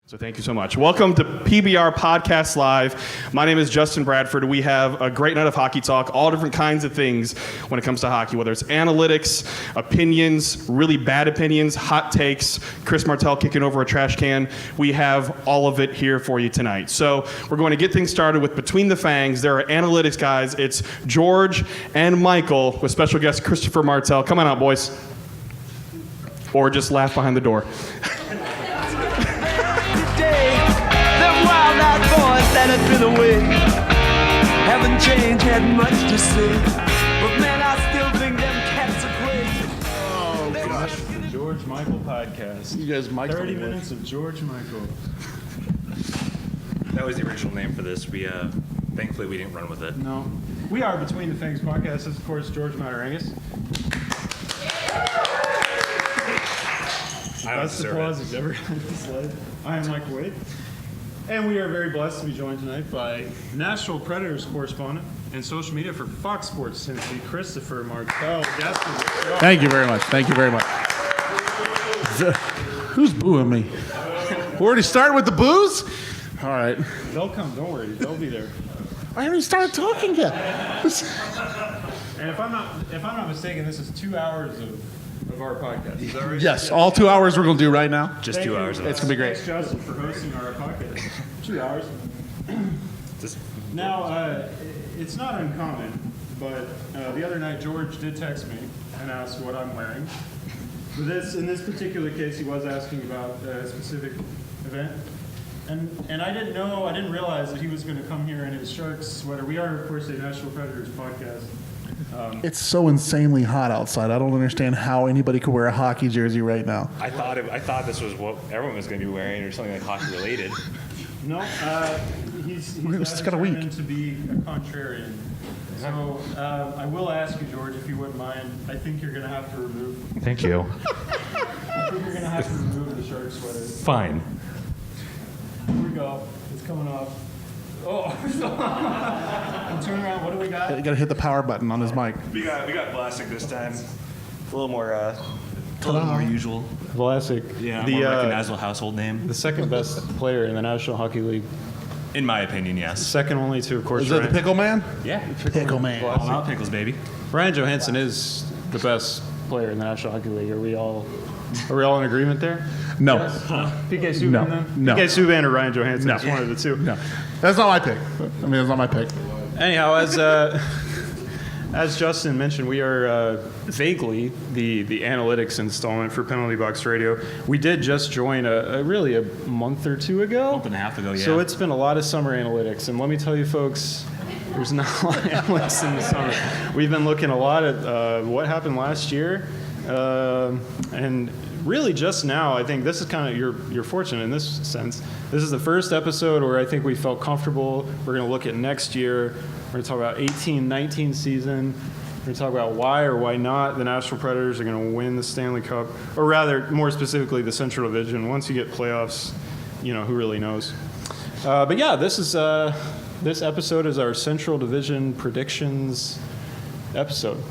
So thank you so much. Welcome to PBR Podcast Live. My name is Justin Bradford. We have a great night of hockey talk, all different kinds of things when it comes to hockey, whether it's analytics, opinions, really bad opinions, hot takes, Chris Martell kicking over a trash can. We have all of it here for you tonight. So we're going to get things started with Between the Fangs. There are analytics guys. It's George and Michael with special guest Christopher Martell. Come on out, boys. Or just laugh behind the door. Through the wind, haven't changed, had much to say, but man, I still think them cats are crazy. Oh gosh, the George Michael podcast. You guys, Michael. 30 minutes of George Michael. That was the original name for this. We thankfully we didn't run with it. No, we are Between the Fangs podcast. This is, of course, George Matarangas. That's the applause he's ever had in his life. I am Michael Wade. And we are very blessed to be joined tonight by Nashville Predators correspondent and social media for Fox Sports Cincy, Christopher Martell. Thank you very much. Thank you very much. Who's booing me? We already started with the boos? All right. They'll come. Don't worry. They'll be there. I haven't even started talking yet. And if I'm not mistaken, this is 2 hours of our podcast. Is that right? Yes, all 2 hours we're going to do right now. Just 2 hours. It's going to be great. Thanks, Justin, for hosting our podcast. 2 hours. Now, it's not uncommon, but the other night George did text me and ask what I'm wearing. But in this particular case, he was asking about a specific event. And I didn't realize that he was going to come here in his Sharks sweater. We are, of course, a Nashville Predators podcast. It's so insanely hot outside. I don't understand how anybody could wear a hockey jersey right now. I thought this was what everyone was going to be wearing, or something like hockey related. No, he's just got a week. to be a contrarian. So I will ask you, George, if you wouldn't mind. I think you're going to have to remove. Thank you. I think you're going to have to remove the Shark sweater. Fine. Here we go. It's coming off. Oh, I'm turning around. What do we got? You got to hit the power button on his mic. We got plastic this time. A little more usual. Vlasic. Yeah, the more recognizable household name. the second best player in the National Hockey League. In my opinion, yes. Second only to, of course, Is that the Pickle Man? Yeah. Pickle Man. All out pickles, baby. Ryan Johansson is the best player in the National Hockey League. Are we all in agreement there? No. PK Subban No. then? No. PK Subban or Ryan Johansson? No. It's one of the two. No. That's not my pick. That's not my pick. Anyhow, as Justin mentioned, we are vaguely the analytics installment for Penalty Box Radio. We did just join a month or two ago. Month and a half ago, yeah. So it's been a lot of summer analytics. And let me tell you, folks, there's not a lot of analytics in the summer. We've been looking a lot at what happened last year. And really just now, I think this is kind of, you're fortunate in this sense. This is the first episode where I think we felt comfortable. We're going to look at next year. We're going to talk about 18-19 season. We're going to talk about why or why not the Nashville Predators are going to win the Stanley Cup, or rather, more specifically, the Central Division. Once you get playoffs, who really knows? But yeah, this episode is our Central Division predictions episode.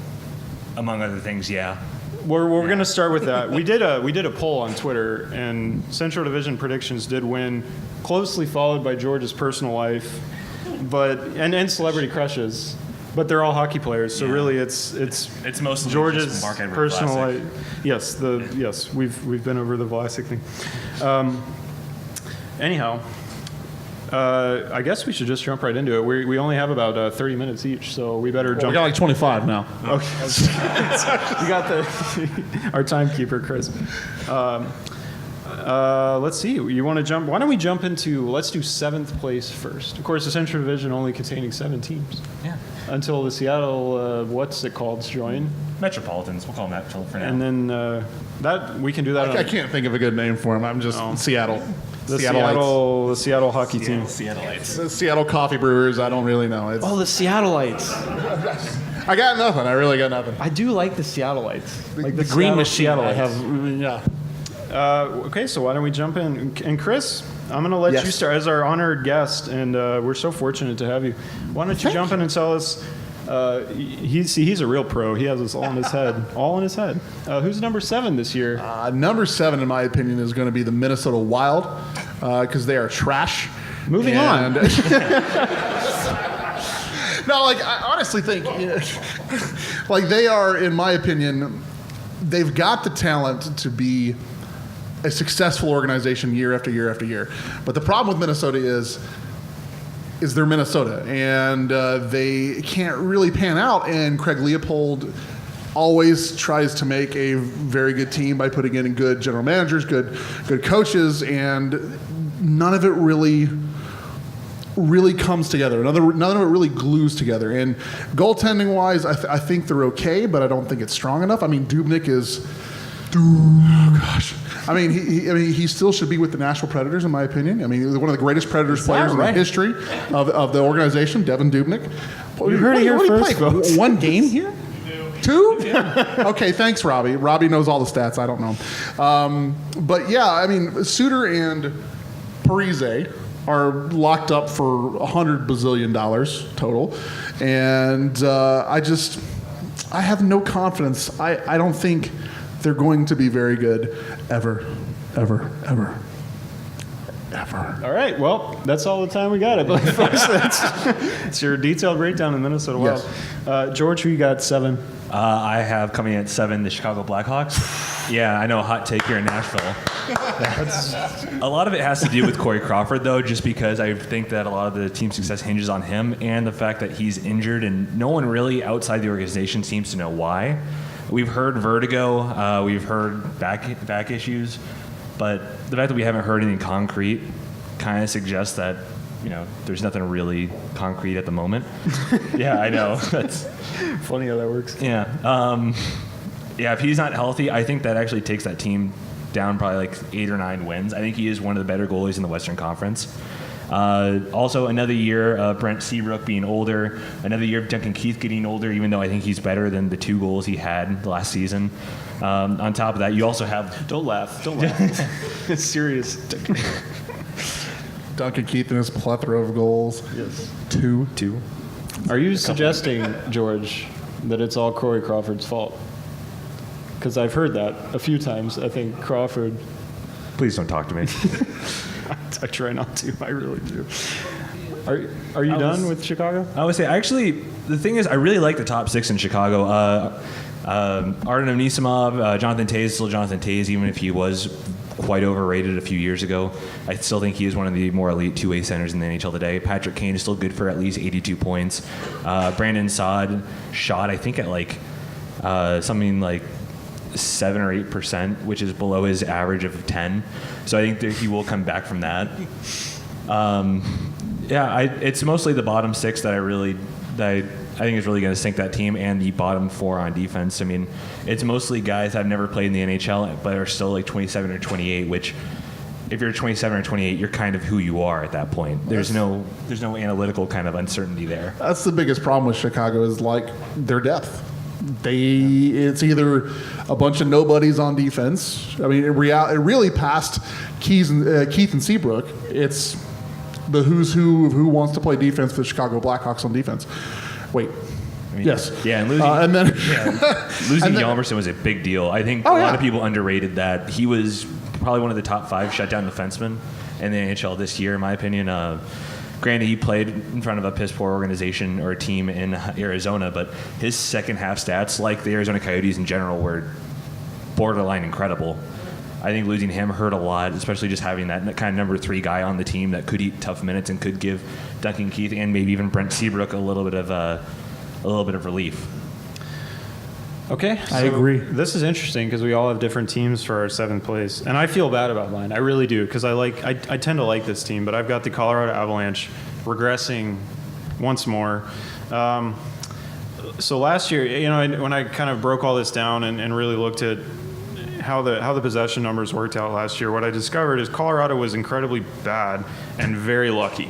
Among other things, yeah. We're going to start with that. We did a poll on Twitter, and Central Division predictions did win, closely followed by George's personal life, and celebrity crushes. But they're all hockey players, so really it's mostly George's just Mark Edward personal Vlasic. life. Yes, we've been over the Vlasic thing. Anyhow. I guess we should just jump right into it. We only have about 30 minutes each, so we better jump. We got like 25 now. Okay. You got our timekeeper, Chris. Let's see. You want to jump? Why don't we jump into? Let's do 7th place first. Of course, the Central Division only containing 7 teams. Yeah. Until the Seattle, what's it called, join. Metropolitans. We'll call them that for now. And then that we can do that. I can't think of a good name for him. I'm just Seattle. The Seattle hockey team. Seattleites. The Seattle Coffee Brewers. I don't really know. The Seattleites. I got nothing. I really got nothing. I do like the Seattleites. Like the Green Machine. I Seattleites. have. Yeah. Okay, so why don't we jump in? And Chris, I'm going to let you start as our honored guest, and we're so fortunate to have you. Why don't you jump in and tell us? He's a real pro. He has this all in his head. All in his head. Who's number 7 this year? Number 7, in my opinion, is going to be the Minnesota Wild. because they are trash. Moving on. No, like I honestly think, like they are, in my opinion, they've got the talent to be a successful organization year after year after year. But the problem with Minnesota is they're Minnesota, and they can't really pan out. And Craig Leopold always tries to make a very good team by putting in good general managers, good coaches, and none of it really comes together. None of it really glues together. And goaltending wise, I think they're okay, but I don't think it's strong enough. I mean, Dubnyk is, oh gosh. I mean, he still should be with the Nashville Predators, in my opinion. I mean, he's one of the greatest Predators players in the history of the organization, Devin Dubnyk. You heard it here first, folks. One game here? Two? Yeah. Okay, thanks, Robbie. Robbie knows all the stats. I don't know. But yeah, I mean, Suter and Parise are locked up for $100 bazillion total, and I have no confidence. I don't think they're going to be very good ever. All right, well, that's all the time we got. I believe, folks. It's your detailed breakdown of Minnesota Wild. Yes. George, who you got 7? I have coming in at 7 the Chicago Blackhawks. Yeah, I know, a hot take here in Nashville. A lot of it has to do with Corey Crawford, though, just because I think that a lot of the team's success hinges on him and the fact that he's injured, and no one really outside the organization seems to know why. We've heard vertigo, we've heard back issues, but the fact that we haven't heard anything concrete kind of suggests that, you know, there's nothing really concrete at the moment. Yeah, I know. That's Funny how that works. yeah. Yeah, if he's not healthy, I think that actually takes that team down probably like 8 or 9 wins. I think he is one of the better goalies in the Western Conference. Also, another year of Brent Seabrook being older, another year of Duncan Keith getting older, even though I think he's better than the 2 goals he had last season. On top of that, you also have... Don't laugh. It's serious. Duncan Keith and his plethora of goals. Yes. 2. Are you suggesting, George, that it's all Corey Crawford's fault? Because I've heard that a few times. I think Crawford... Please don't talk to me. I try not to. I really do. Are you done with Chicago? I would say, actually, the thing is, I really like the top 6 in Chicago. Artem Anisimov, Jonathan Toews, still Jonathan Toews, even if he was quite overrated a few years ago. I still think he is one of the more elite two-way centers in the NHL today. Patrick Kane is still good for at least 82 points. Brandon Saad shot, I think, at like something like 7 or 8%, which is below his average of 10. So I think that he will come back from that. It's mostly the bottom 6 that I think is really going to sink that team, and the bottom 4 on defense. I mean, it's mostly guys that have never played in the NHL but are still like 27 or 28, which if you're 27 or 28, you're kind of who you are at that point. There's no analytical kind of uncertainty there. That's the biggest problem with Chicago is like their depth. It's either a bunch of nobodies on defense. I mean, it really past Keith and Seabrook. It's the who's who wants to play defense for the Chicago Blackhawks on defense. Wait. I mean, yes. Yeah, and losing Hjalmarsson was a big deal. I think a lot of people underrated that. He was probably one of the top 5 shutdown defensemen in the NHL this year, in my opinion. Granted, he played in front of a piss-poor organization or a team in Arizona, but his second half stats, like the Arizona Coyotes in general, were borderline incredible. I think losing him hurt a lot, especially just having that kind of number 3 guy on the team that could eat tough minutes and could give Duncan Keith and maybe even Brent Seabrook a little bit of relief. Okay, I agree. This is interesting because we all have different teams for our 7th place, and I feel bad about mine. I really do because I tend to like this team, but I've got the Colorado Avalanche regressing once more. So last year, when I kind of broke all this down and really looked at how the possession numbers worked out last year, what I discovered is Colorado was incredibly bad and very lucky.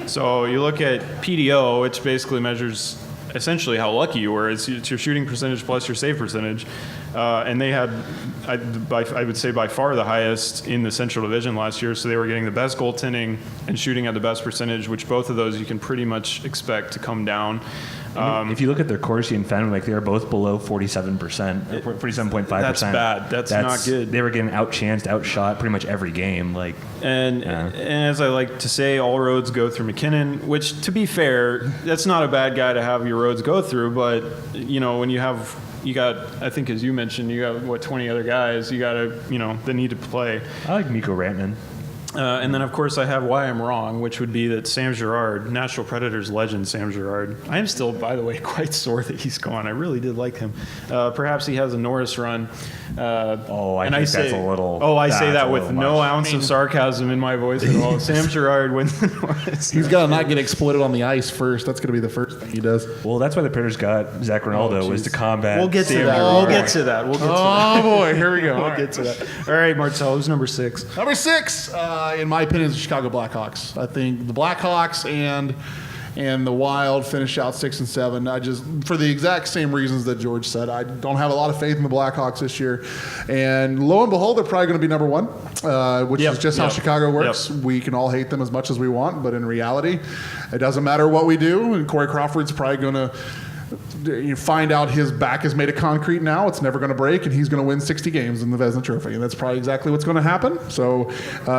So you look at PDO, which basically measures essentially how lucky you were. It's your shooting percentage plus your save percentage. And they had, I would say, by far the highest in the Central Division last year. So they were getting the best goaltending and shooting at the best percentage, which both of those you can pretty much expect to come down. If you look at their Corsi and Fenwick, they are both below 47%, or 47.5%. That's bad. That's not good. They were getting outchanced, outshot pretty much every game. And as I like to say, all roads go through McKinnon, which, to be fair, that's not a bad guy to have your roads go through. But, when you got, I think as you mentioned, you got, 20 other guys, you got to, that need to play. I like Mikko Rantanen. And then, of course, I have why I'm wrong, which would be that Sam Girard, Nashville Predators legend Sam Girard. I am still, by the way, quite sore that he's gone. I really did like him. Perhaps he has a Norris run. I think that's a little... Oh, I say that with no ounce of sarcasm in my voice at all. Sam Girard wins the Norris. He's got to not get exploited on the ice first. That's going to be the first thing he does. Well, that's why the Predators got Zach Ronaldo, was to combat... We'll get to Sam that. Girard. We'll get to that. Oh, boy. Here we go. We'll get to that. All right, Marcel, who's number 6? Number 6, in my opinion, is the Chicago Blackhawks. I think the Blackhawks and the Wild finish out 6 and 7. I just, for the exact same reasons that George said, I don't have a lot of faith in the Blackhawks this year. And lo and behold, they're probably going to be number 1, which is just how Chicago works. We can all hate them as much as we want, but in reality, it doesn't matter what we do. And Corey Crawford's probably going to find out his back is made of concrete now. It's never going to break, and he's going to win 60 games in the Vezina Trophy. And that's probably exactly what's going to happen. So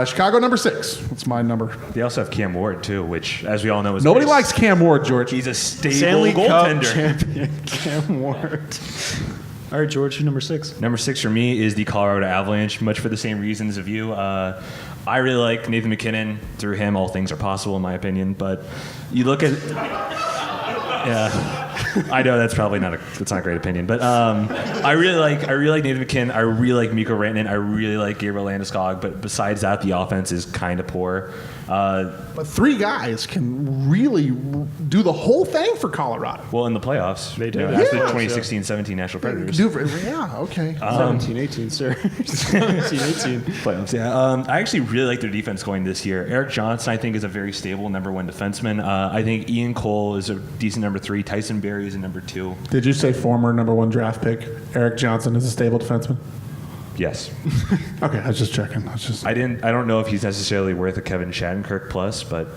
Chicago number 6. That's my number. They also have Cam Ward, too, which, as we all know, is... Nobody likes Cam Ward, George. He's a stable Stanley goaltender. Cup champion Cam Ward. All right, George, who's number 6? Number 6 for me is the Colorado Avalanche, much for the same reasons of you. I really like Nathan McKinnon. Through him, all things are possible, in my opinion. But you look at... Yeah. I know that's probably not a great opinion, but I really like Nathan McKinnon. I really like Mikko Rantanen. I really like Gabriel Landeskog. But besides that, the offense is kind of poor. But 3 guys can really do the whole thing for Colorado. Well, in the playoffs, they do. Yeah. That's the 2016-17 National Predators. Yeah, okay. 17-18, sir. 17-18. Playoffs, yeah. I actually really like their defense going this year. Eric Johnson, I think, is a very stable number 1 defenseman. I think Ian Cole is a decent number 3. Tyson Berry is a number 2. Did you say former number 1 draft pick Eric Johnson is a stable defenseman? Yes. Okay, I was just checking. I don't know if he's necessarily worth a Kevin Shattenkirk plus, but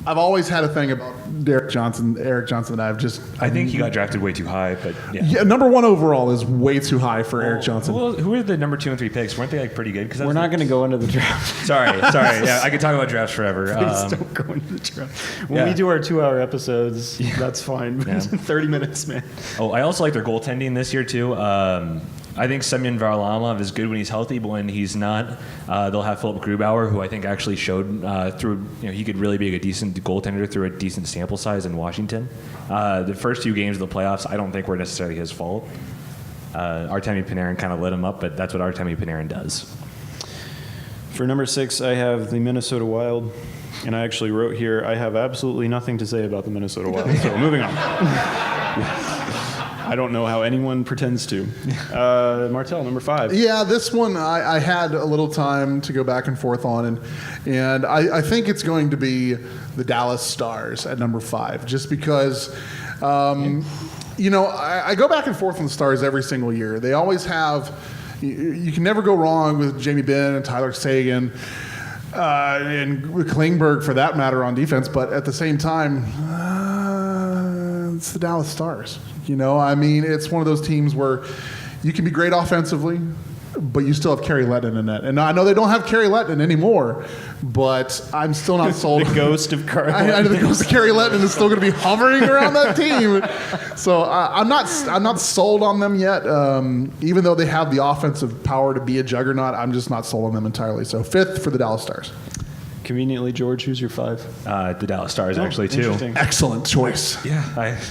I've always had a thing about Eric Johnson that I think he got drafted way too high, but yeah, number 1 overall is way too high for Eric Johnson. Well, who are the number 2 and 3 picks? Weren't they pretty good? We're not going to go into the draft. Sorry. Yeah, I could talk about drafts forever. Please don't go into the draft. When we do our 2-hour episodes, that's fine. Yeah. 30 minutes, man. Oh, I also like their goaltending this year too. I think Semyon Varlamov is good when he's healthy, but when he's not, they'll have Philip Grubauer, who I think actually showed he could really be a decent goaltender through a decent sample size in Washington. The first 2 games of the playoffs, I don't think were necessarily his fault. Artemi Panarin kind of lit him up, but that's what Artemi Panarin does. For number 6, I have the Minnesota Wild. And I actually wrote here, I have absolutely nothing to say about the Minnesota Wild. So moving on. I don't know how anyone pretends to. Martel, number 5. Yeah, this one I had a little time to go back and forth on, and I think it's going to be the Dallas Stars at number 5, just because, I go back and forth on the Stars every single year. They always have, you can never go wrong with Jamie Benn and Tyler Seguin, and Klingberg for that matter on defense, but at the same time, it's the Dallas Stars. It's one of those teams where you can be great offensively, but you still have Kerry Lettinen in net. And I know they don't have Kerry Lettinen anymore, but I'm still not sold. The ghost of Kerry Lettinen. I know the ghost of Kerry Lettinen is still going to be hovering around that team. So I'm not sold on them yet. Even though they have the offensive power to be a juggernaut, I'm just not sold on them entirely. So 5th for the Dallas Stars. Conveniently, George, who's your 5? The Dallas Stars, actually, too. Excellent choice. Yeah,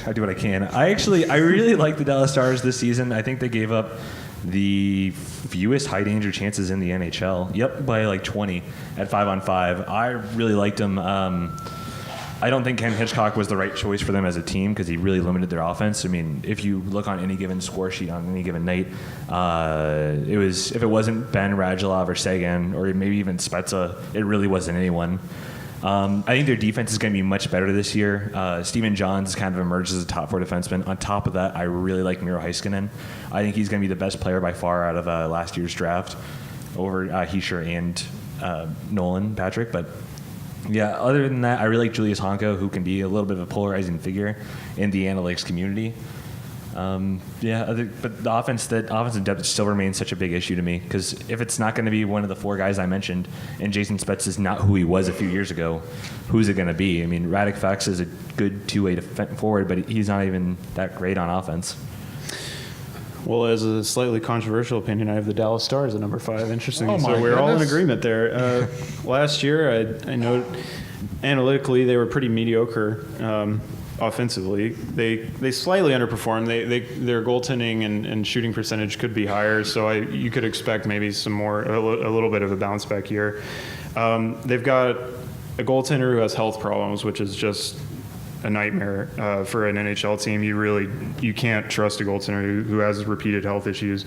I do what I can. I really like the Dallas Stars this season. I think they gave up the fewest high danger chances in the NHL. Yep, by like 20 at 5-on-5. I really liked them. I don't think Ken Hitchcock was the right choice for them as a team because he really limited their offense. I mean, if you look on any given score sheet on any given night, if it wasn't Ben, Radulov, or Sagan, or maybe even Spezza, it really wasn't anyone. I think their defense is going to be much better this year. Steven Johns kind of emerged as a top 4 defenseman. On top of that, I really like Miro Heiskanen. I think he's going to be the best player by far out of last year's draft over Heischer and Nolan Patrick. But yeah, other than that, I really like Julius Honko, who can be a little bit of a polarizing figure in the analytics community. But the offensive depth still remains such a big issue to me, because if it's not going to be one of the 4 guys I mentioned, and Jason Spetz is not who he was a few years ago, who's it going to be? I mean, Radek Faksa is a good two-way forward, but he's not even that great on offense. Well, as a slightly controversial opinion, I have the Dallas Stars at number 5. Interesting. Oh, my so we're all in goodness. agreement there. Last year, I know analytically they were pretty mediocre offensively. They slightly underperformed. Their goaltending and shooting percentage could be higher, so you could expect maybe a little bit of a bounce back year. They've got a goaltender who has health problems, which is just a nightmare for an NHL team. You can't trust a goaltender who has repeated health issues.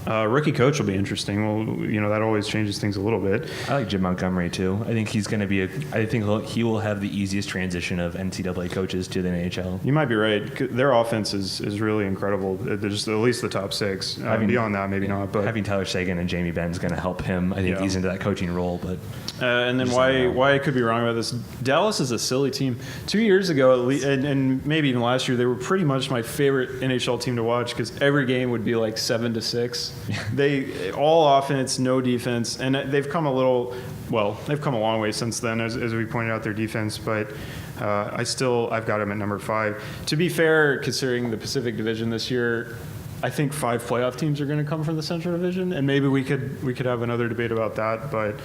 Rookie coach will be interesting. Well, that always changes things a little bit. I like Jim Montgomery too. I think he's going to be I think he will have the easiest transition of NCAA coaches to the NHL. You might be right. Their offense is really incredible. They're just at least the top 6. Beyond that, maybe not. But having Tyler Seguin and Jamie Benn is going to help him. I think he's into that coaching role. But and then why I could be wrong about this? Dallas is a silly team. 2 years ago, at least, and maybe even last year, they were pretty much my favorite NHL team to watch, because every game would be like 7-6. They all offense, no defense, and they've come a long way since then, as we pointed out their defense. But I've got them at number 5. To be fair, considering the Pacific Division this year, I think 5 playoff teams are going to come from the Central Division, and maybe we could have another debate about that. But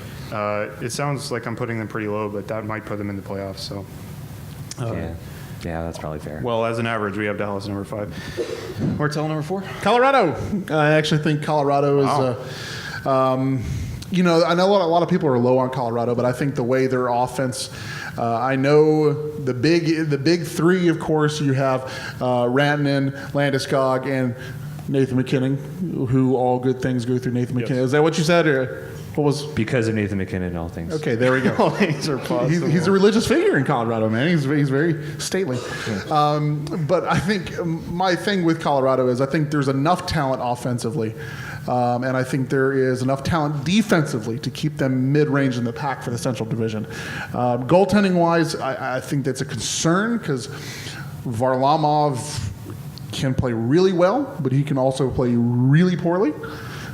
it sounds like I'm putting them pretty low, but that might put them in the playoffs. So. Yeah, that's probably fair. Well, as an average, we have Dallas number 5. Martel number 4. Colorado. I actually think Colorado is. I know a lot of people are low on Colorado, but I think the way their offense. I know the big 3. Of course, you have Rantanen, Landeskog, and Nathan McKinnon, who all good things go through Nathan McKinnon. Yes. Is that what you said, or what was? Because of Nathan McKinnon and all things. Okay, there we go. All things are possible. He's a religious figure in Colorado, man. He's very stately. But I think my thing with Colorado is I think there's enough talent offensively, and I think there is enough talent defensively to keep them mid-range in the pack for the Central Division. Goaltending-wise, I think that's a concern, because Varlamov can play really well, but he can also play really poorly.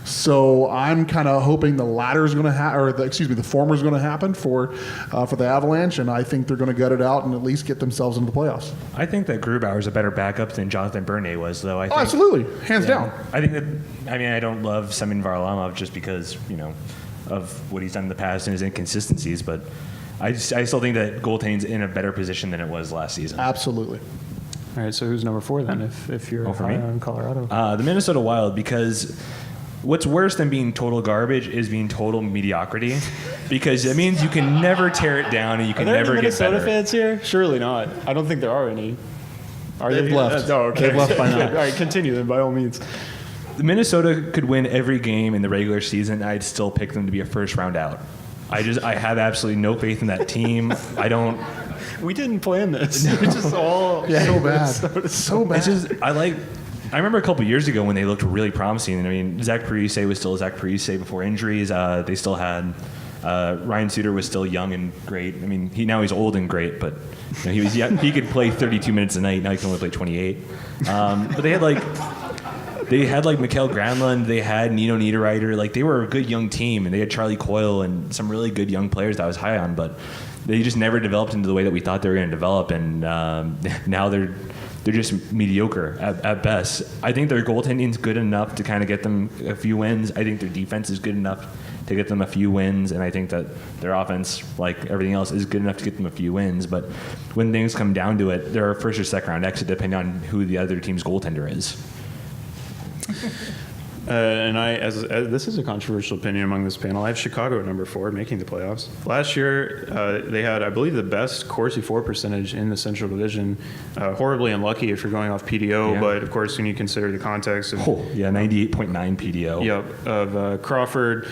So I'm kind of hoping the latter is going to the former is going to happen for the Avalanche, and I think they're going to gut it out and at least get themselves into the playoffs. I think that Grubauer is a better backup than Jonathan Bernier was, though. I think, absolutely, hands down. I think that. I mean, I don't love Semyon Varlamov just because of what he's done in the past and his inconsistencies, but I still think that goaltending's in a better position than it was last season. Absolutely. All right, so who's number 4 then, if you're for me? on Colorado? The Minnesota Wild, because what's worse than being total garbage is being total mediocrity, because it means you can never tear it down and you can never get better. Are there any Minnesota fans here? Surely not. I don't think there are any. They've left. Oh, okay. They've left by now. All right, continue then, by all means. Minnesota could win every game in the regular season. I'd still pick them to be a first round out. I have absolutely no faith in that team. We didn't plan this. It's just all So bad. So bad. It's just I remember a couple years ago when they looked really promising. I mean, Zach Parise was still Zach Parise before injuries. They still had Ryan Suter was still young and great. I mean, now he's old and great, but he could play 32 minutes a night. Now he can only play 28. But they had Mikael Granlund, they had Nino Niederreiter. They were a good young team, and they had Charlie Coyle and some really good young players that I was high on, but they just never developed into the way that we thought they were going to develop, and now they're just mediocre at best. I think their goaltending is good enough to kind of get them a few wins. I think their defense is good enough to get them a few wins, and I think that their offense, like everything else, is good enough to get them a few wins. But when things come down to it, they're a first or second round exit depending on who the other team's goaltender is. And as this is a controversial opinion among this panel, I have Chicago at number 4, making the playoffs. Last year, they had, I believe, the best Corsi for percentage in the Central Division. Horribly unlucky if you're going off PDO, but of course, when you consider the context of 98.9 PDO. Yep, of Crawford,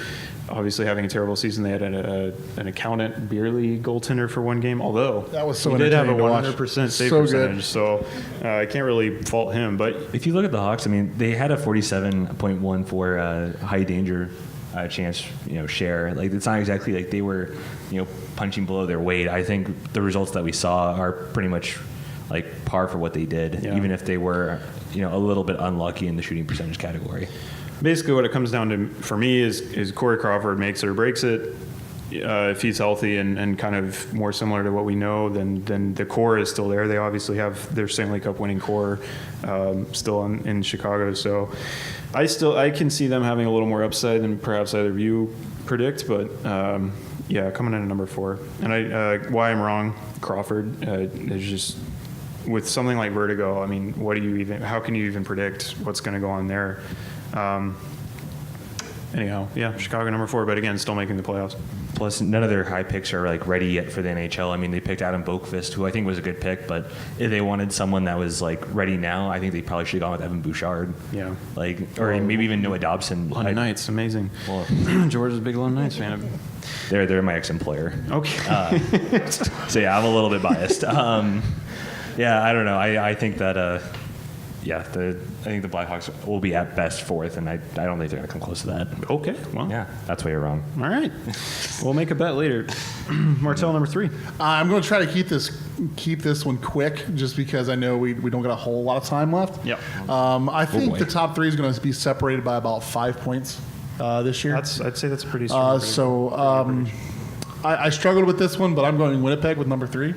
obviously having a terrible season. They had an accountant beer league goaltender for one game, although That was so he did have a entertaining to watch. 100% save So percentage. good. So I can't really fault him. But If you look at the Hawks, I mean, they had a 47.1 for high danger chance, share. Like, it's not exactly like they were, punching below their weight. I think the results that we saw are pretty much like par for what they did, Yeah. even if they were, a little bit unlucky in the shooting percentage category. basically what it comes down to for me is Corey Crawford makes it or breaks it. If he's healthy and kind of more similar to what we know, then the core is still there. They obviously have their Stanley Cup winning core still in Chicago. So I can see them having a little more upside than perhaps either of you predict. But yeah, coming in at number 4. And why I'm wrong, Crawford is just with something like vertigo. I mean, how can you even predict what's going to go on there? Anyhow, yeah, Chicago number 4, but again, still making the playoffs. Plus, none of their high picks are like ready yet for the NHL. I mean, they picked Adam Boqvist, who I think was a good pick, but if they wanted someone that was like ready now, I think they probably should have gone with Evan Bouchard. Yeah. Or maybe even Noah Dobson. London Knights, amazing. Well, George is a big London Knights fan. they're my ex-employer. Okay. So yeah, I'm a little bit biased. Yeah, I don't know. I think that I think the Blackhawks will be at best 4th, and I don't think they're going to come close to that. Okay, well. Yeah, that's why you're wrong. All right. We'll make a bet later. Martell, number 3. I'm going to try to keep this one quick, just because I know we don't got a whole lot of time left. Yep. I think boy. the top 3 is going to be separated by about 5 points this year. I'd say that's pretty strong. I struggled with this one, but I'm going Winnipeg with number 3.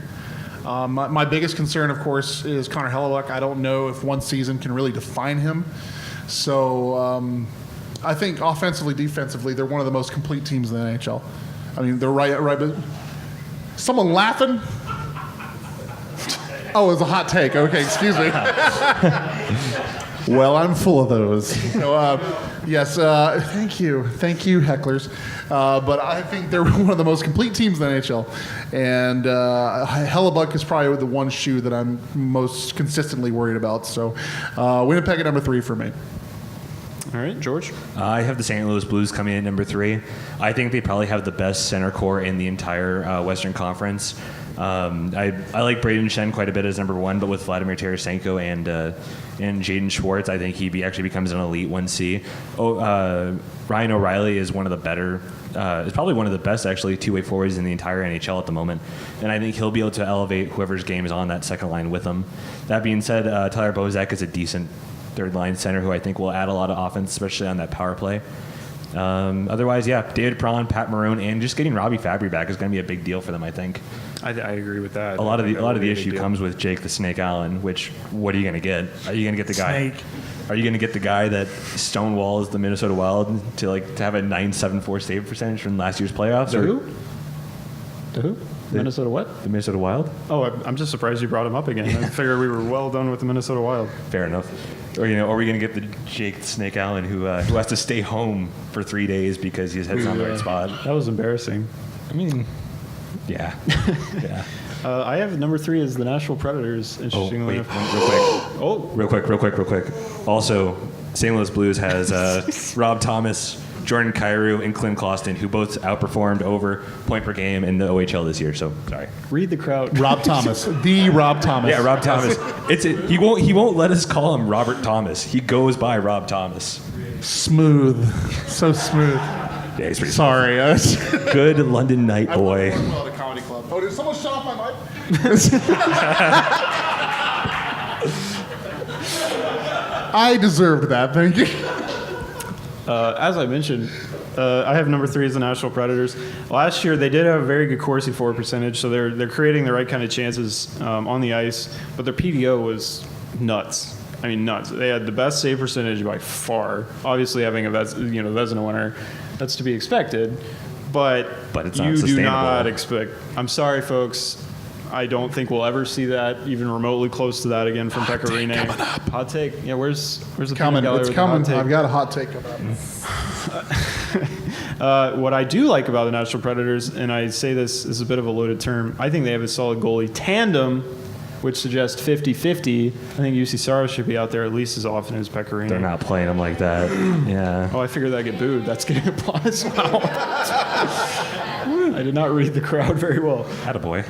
My biggest concern, of course, is Connor Hellebuyck. I don't know if one season can really define him. So I think offensively, defensively, they're one of the most complete teams in the NHL. I mean, they're right. But someone laughing? Oh, it was a hot take. Okay, excuse me. Well, I'm full of those. So, yes, thank you, hecklers. But I think they're one of the most complete teams in the NHL, and Hellebuyck is probably the one shoe that I'm most consistently worried about. So, Winnipeg at number 3 for me. All right, George. I have the St. Louis Blues coming in at number 3. I think they probably have the best center core in the entire Western Conference. I like Braden Shen quite a bit as number 1, but with Vladimir Tarasenko and Jaden Schwartz, I think he actually becomes an elite 1C. Ryan O'Reilly is one of the better, is probably one of the best actually two-way forwards in the entire NHL at the moment, and I think he'll be able to elevate whoever's game is on that second line with him. That being said, Tyler Bozak is a decent third-line center who I think will add a lot of offense, especially on that power play. Otherwise, yeah, David Perron, Pat Maroon, and just getting Robbie Fabry back is going to be a big deal for them, I think. I agree with that. A lot of the issue comes with Jake the Snake Allen, which what are you going to get? Are you going to get the guy? Snake. Are you going to get the guy that stonewalls the Minnesota Wild to have a .974 save percentage from last year's playoffs? The who? Minnesota what? The Minnesota Wild? Oh, I'm just surprised you brought him up again. I figured we were well done with the Minnesota Wild. Fair enough. Or are we going to get the Jake the Snake Allen who has to stay home for 3 days because his head's not in the right spot? That was embarrassing. I mean, yeah. Yeah. I have number 3 as the Nashville Predators. Interestingly enough. Real quick. Also, St. Louis Blues has Rob Thomas, Jordan Kyrou, and Clint Clauston, who both outperformed over point per game in the OHL this year. So sorry. Read the crowd. Rob Thomas, the Rob Thomas. Yeah, Rob Thomas. He won't let us call him Robert Thomas. He goes by Rob Thomas. Smooth, so smooth. Yeah, he's pretty Sorry. good London night boy. Well at a comedy club. Oh, did someone shut off my mic? I deserved that. Thank you. As I mentioned, I have number 3 as the Nashville Predators. Last year, they did have a very good Corsi forward percentage, so they're creating the right kind of chances on the ice. But their PDO was nuts. I mean, nuts. They had the best save percentage by far. Obviously, having a Vezina winner, that's to be expected. But it's not you do sustainable. not expect. I'm sorry, folks. I don't think we'll ever see that even remotely close to that again from Pecker. Hot take. Yeah, where's the Coming. peanut gallery It's with the hot coming. take? I've got a hot take coming up. What I do like about the Nashville Predators, and I say this is a bit of a loaded term, I think they have a solid goalie tandem which suggests 50-50. I think UC Saros should be out there at least as often as Pecker. They're not playing him like that. Yeah. Oh, I figured that get booed. That's getting applause. Wow. I did not read the crowd very well. Attaboy.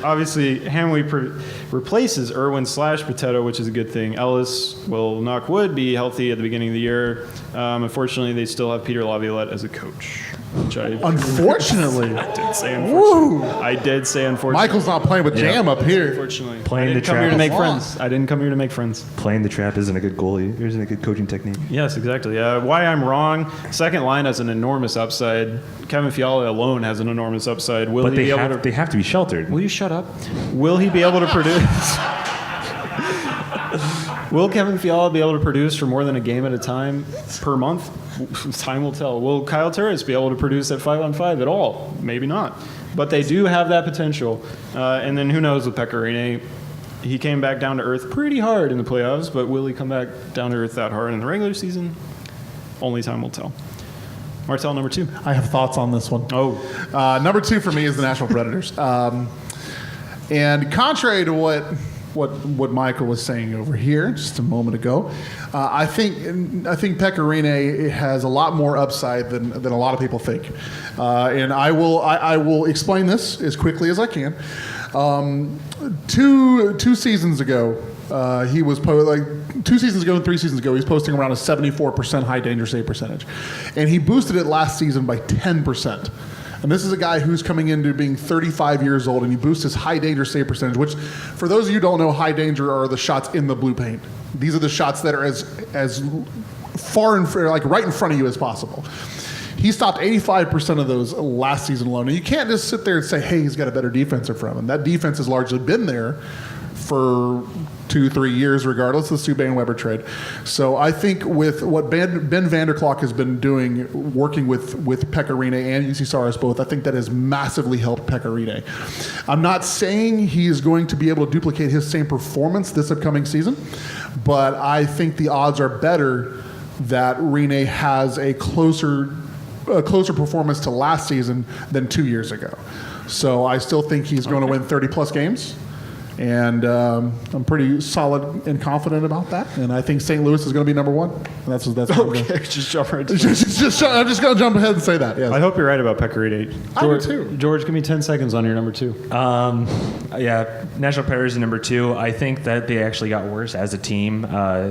Obviously, Hanley replaces Irwin/Potato, which is a good thing. Ellis will, knock wood, be healthy at the beginning of the year. Unfortunately, they still have Peter Laviolette as a coach. Which Unfortunately. I did say unfortunately. I did say unfortunately. Michael's not playing with Jam up here. Unfortunately. I Playing the didn't come here to trap. make friends. I didn't come here to make friends. Playing the trap isn't a good goalie. Isn't a good coaching technique. Yes, exactly. Why I'm wrong. Second line has an enormous upside. Kevin Fiala alone has an enormous upside. Will But he they be able have, to? they have to be sheltered. Will you shut up? Will he be able to produce? Will Kevin Fiala be able to produce for more than a game at a time per month? Time will tell. Will Kyle Turris be able to produce at 5-on-5 at all? Maybe not. But they do have that potential. And then who knows with Pecorine? He came back down to earth pretty hard in the playoffs, but will he come back down to earth that hard in the regular season? Only time will tell. Martel, number 2. I have thoughts on this one. Oh. Number 2 for me is the Nashville Predators. And contrary to what Michael was saying over here just a moment ago, I think Pecorine has a lot more upside than a lot of people think, and I will explain this as quickly as I can. Two seasons ago, he was 2 seasons ago and 3 seasons ago, he was posting around a 74% high danger save percentage, and he boosted it last season by 10%. And this is a guy who's coming into being 35 years old, and he boosts his high danger save percentage, which, for those of you who don't know, high danger are the shots in the blue paint. These are the shots that are as far like right in front of you as possible. He stopped 85% of those last season alone. And you can't just sit there and say, hey, he's got a better defense in front of him. That defense has largely been there for 2-3 years, regardless of the Subban Weber trade. So I think with what Ben Vanderklok has been doing, working with Pecorine and UC Saros both, I think that has massively helped Pecorine. I'm not saying he is going to be able to duplicate his same performance this upcoming season, but I think the odds are better that Rene has a closer performance to last season than 2 years ago. So I still think he's going to win 30-plus games. And I'm pretty solid and confident about that. And I think St. Louis is going to be number 1. And that's Okay, just jump right to it. I'm just going to jump ahead and say that. Yes. I hope you're right about Pecorine. I do too. George, give me 10 seconds on your number 2. Yeah, Nashville Predators is number 2. I think that they actually got worse as a team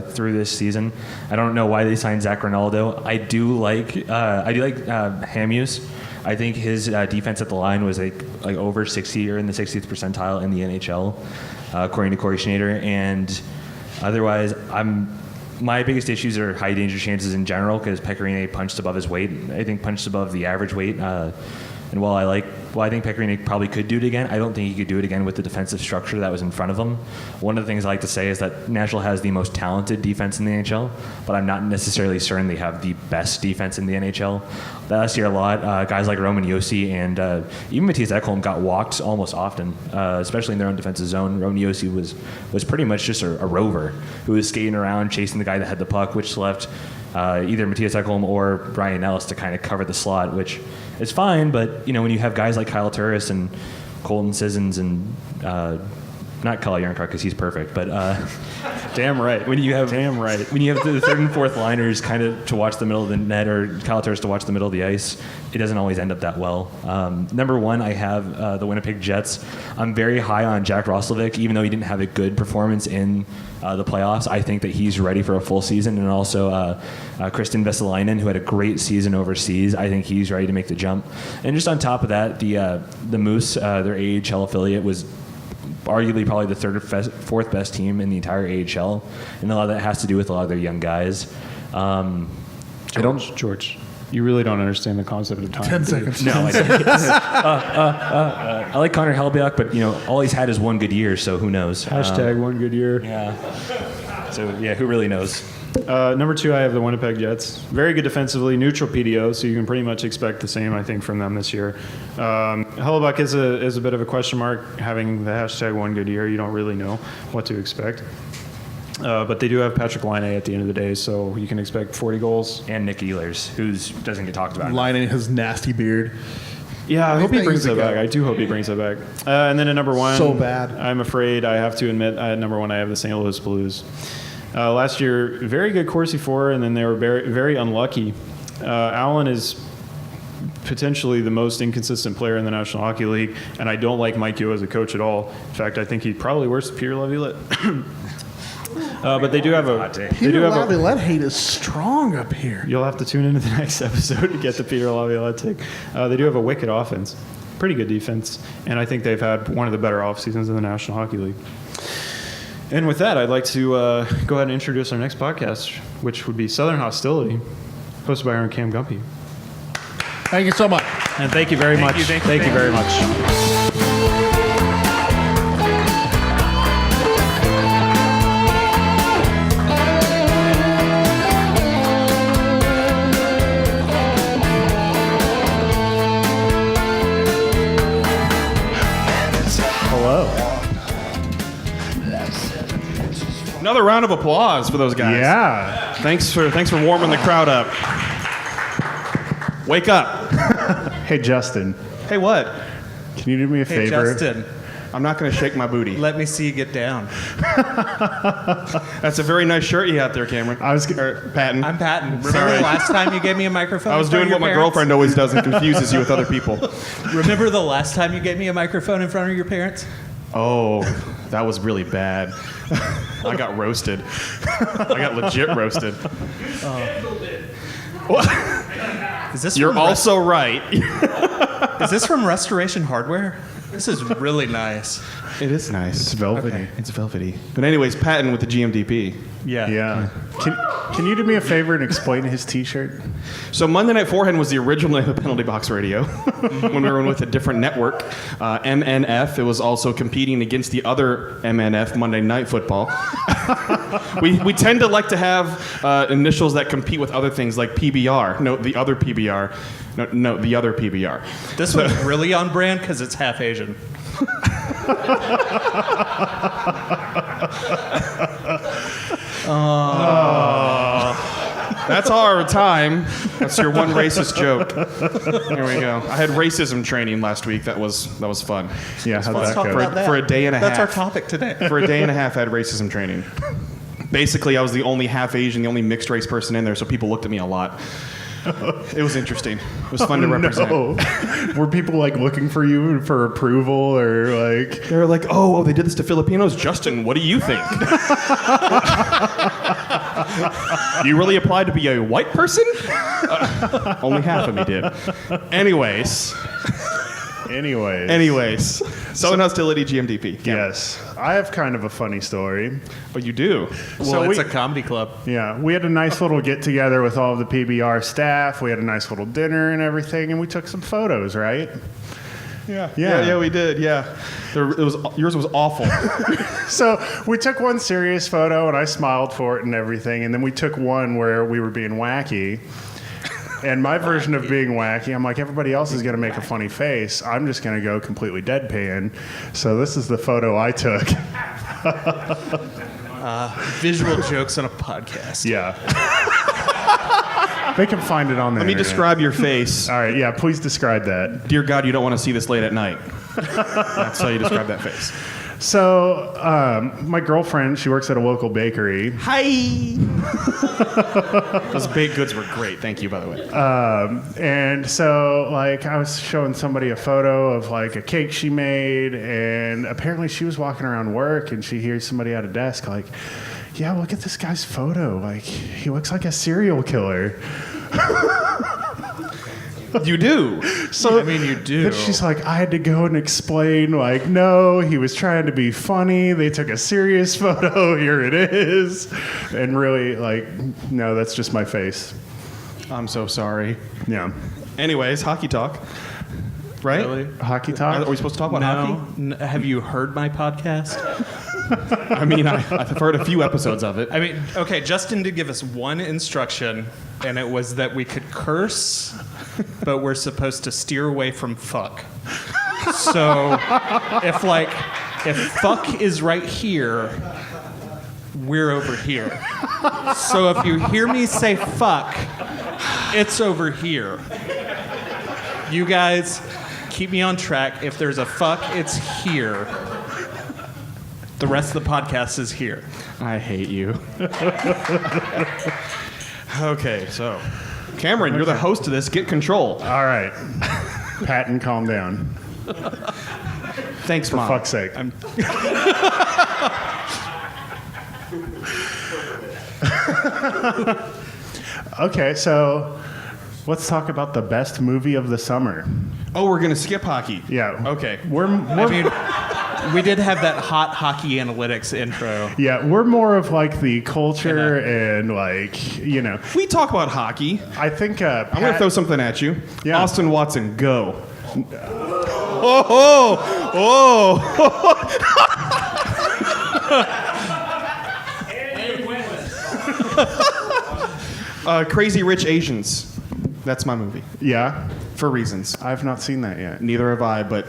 through this season. I don't know why they signed Zach Ronaldo. I do like Hamuse. I think his defense at the line was like over 60 or in the 60th percentile in the NHL, according to Corey Schneider. And otherwise, my biggest issues are high danger chances in general because Pecorine punched above his weight. I think punched above the average weight. And while I think Pecorine probably could do it again, I don't think he could do it again with the defensive structure that was in front of him. One of the things I like to say is that Nashville has the most talented defense in the NHL, but I'm not necessarily certain they have the best defense in the NHL. Last year, a lot guys like Roman Josi and even Mattias Ekholm got walked almost often, especially in their own defensive zone. Roman Josi was pretty much just a rover who was skating around chasing the guy that had the puck, which left either Mattias Ekholm or Brian Ellis to kind of cover the slot, which is fine. But when you have guys like Kyle Turris and Colton Sissons and not Kyle Yarncroc because he's perfect, but damn right. When you have the third and fourth liners kind of to watch the middle of the net or Kyle Turris to watch the middle of the ice, it doesn't always end up that well. Number 1, I have the Winnipeg Jets. I'm very high on Jack Roslovic, even though he didn't have a good performance in the playoffs. I think that he's ready for a full season, and also Kristen Vesalainen, who had a great season overseas. I think he's ready to make the jump. And just on top of that, the Moose, their AHL affiliate, was arguably probably the third or fourth best team in the entire AHL, and a lot of that has to do with a lot of their young guys. George, you really don't understand the concept of time. 10 seconds. No, I don't. I like Connor Hellebuyck, but all he's had is one good year, so who knows? Hashtag one good year. Yeah. So yeah, who really knows? Number 2, I have the Winnipeg Jets. Very good defensively, neutral PDO, so you can pretty much expect the same, I think, from them this year. Hellebuyck is a bit of a question mark. Having the hashtag one good year, you don't really know what to expect. But they do have Patrick Laine at the end of the day, so you can expect 40 goals. And Nick Ehlers, who doesn't get talked about. Laine, his nasty beard. Yeah, I hope he These brings things it that back. go. I do hope he brings it back. And then at number one, So bad. I'm afraid I have to admit, at number one, I have the St. Louis Blues. Last year, very good Corsi for, and then they were very, very unlucky. Allen is potentially the most inconsistent player in the National Hockey League, and I don't like Mike Yeo as a coach at all. In fact, I think he's probably worse than Peter Laviolette. But they do have a. Peter Laviolette hate is strong up here. You'll have to tune into the next episode to get the Peter Laviolette take. They do have a wicked offense, pretty good defense, and I think they've had one of the better off seasons in the National Hockey League. And with that, I'd like to go ahead and introduce our next podcast, which would be Southern Hostility, hosted by Aaron Cam Gumpy. Thank you so much. And thank you very much. Thank you very much. Another round of applause for those guys. Yeah. Thanks for warming the crowd up. Wake up. Hey, Justin, Hey, what? can you do me a Hey, favor? Justin, I'm not going to shake my booty. let me see you get down. That's a very nice shirt you have there, Cameron. Patton. I'm Patton. Remember Sorry. the last time you gave me a microphone? I was in front doing of what your my parents? girlfriend always does and confuses you with other people. Remember the last time you gave me a microphone in front of your parents? Oh, that was really bad. I got roasted. I got legit roasted. Is this You're from also right. Is this from Restoration Hardware? This is really nice. It is nice. It's velvety. It's velvety. But anyways, Patton with the GMDP. Yeah. Yeah. Can you do me a favor and explain his T-shirt? So Monday Night Forehand was the original name of Penalty Box Radio when we were with a different network, MNF. It was also competing against the other MNF, Monday Night Football. we tend to like to have initials that compete with other things like PBR. No, the other PBR. No, the other PBR. This one's really on brand because it's half Asian. That's our time. That's your one racist joke. Here we go. I had racism training last week. That was fun. Yeah, how'd Let's that talk go? about that. For a day and a That's our half. topic today. For a day and a half, I had racism training. Basically, I was the only half Asian, the only mixed race person in there, so people looked at me a lot. It was interesting. It was fun to represent. No. Were people like looking for you for approval or like? They were like, oh, they did this to Filipinos. Justin, what do you think? You really applied to be a white person? Only half of me did. Anyways. Southern Hostility GMDP. Yes. I have kind of a funny story. But you do. Well, So it's we- a comedy club. Yeah, we had a nice little get together with all of the PBR staff. We had a nice little dinner and everything, and we took some photos, right? Yeah, we did. Yeah. Yours was awful. So we took one serious photo, and I smiled for it and everything. And then we took one where we were being wacky. And my version of being wacky, I'm like, everybody else is going to make a funny face. I'm just going to go completely deadpan. So this is the photo I took. Visual jokes on a podcast. Yeah. They can find it on there. Let me describe your face. All right, yeah, please describe that. Dear God, you don't want to see this late at night. That's how you describe that face. So, my girlfriend, she works at a local bakery. Hi. Those baked goods were great. Thank you, by the way. And so, like, I was showing somebody a photo of, like, a cake she made, and apparently she was walking around work, and she hears somebody at a desk, like, yeah, look at this guy's photo. Like, he looks like a serial killer. You do. So, I mean, you do. But she's like, I had to go and explain, like, no, he was trying to be funny. They took a serious photo. Here it is. And really, like, no, that's just my face. I'm so sorry. Yeah. Anyways, hockey talk. Right? Really? Hockey talk? Are we supposed to talk about hockey? No. Have you heard my podcast? I mean, I've heard a few episodes of it. I mean, okay, Justin did give us one instruction, and it was that we could curse, but we're supposed to steer away from fuck. So, if fuck is right here, we're over here. So if you hear me say fuck, it's over here. You guys, Keep me on track. If there's a fuck, it's here. The rest of the podcast is here. I hate you. Okay, so Cameron, you're the host of this. Get control. All right. Patton, calm down. Thanks, For Mom. fuck's sake. Okay, so let's talk about the best movie of the summer. Oh, we're gonna skip hockey. Yeah. Okay. We're I mean, we did have that hot hockey analytics intro. yeah, we're more of like the culture and like, you know. We talk about hockey. I think I'm gonna throw something at you. Yeah. Austin Watson, go. Oh, Crazy Rich Asians. That's my movie. Yeah, For reasons. I've not seen that yet. Neither have I, but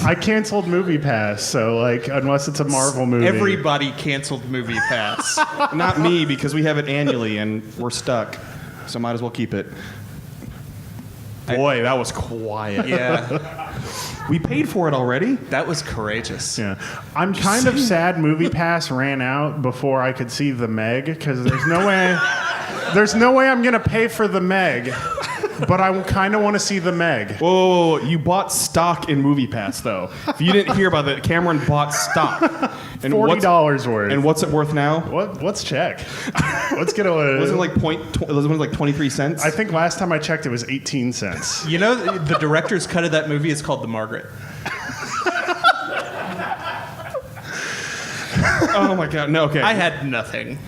I canceled Movie Pass, so like unless it's a Marvel movie. Everybody canceled Movie Pass. not me because we have it annually and we're stuck. So might as well keep it. Boy, that was quiet. Yeah, We paid for it already? that was courageous. Yeah, I'm kind of sad Movie Pass ran out before I could see the Meg because there's no way I'm gonna pay for the Meg, but I kind of want to see the Meg. Whoa, you bought stock in MoviePass, though. If you didn't hear about that, Cameron bought stock. And $40 worth. And what's it worth now? Let's check. Let's get a. Wasn't it like 23 cents? I think last time I checked it was 18 cents. You know, the director's cut of that movie is called The Margaret. Oh my God, no, okay. I had nothing.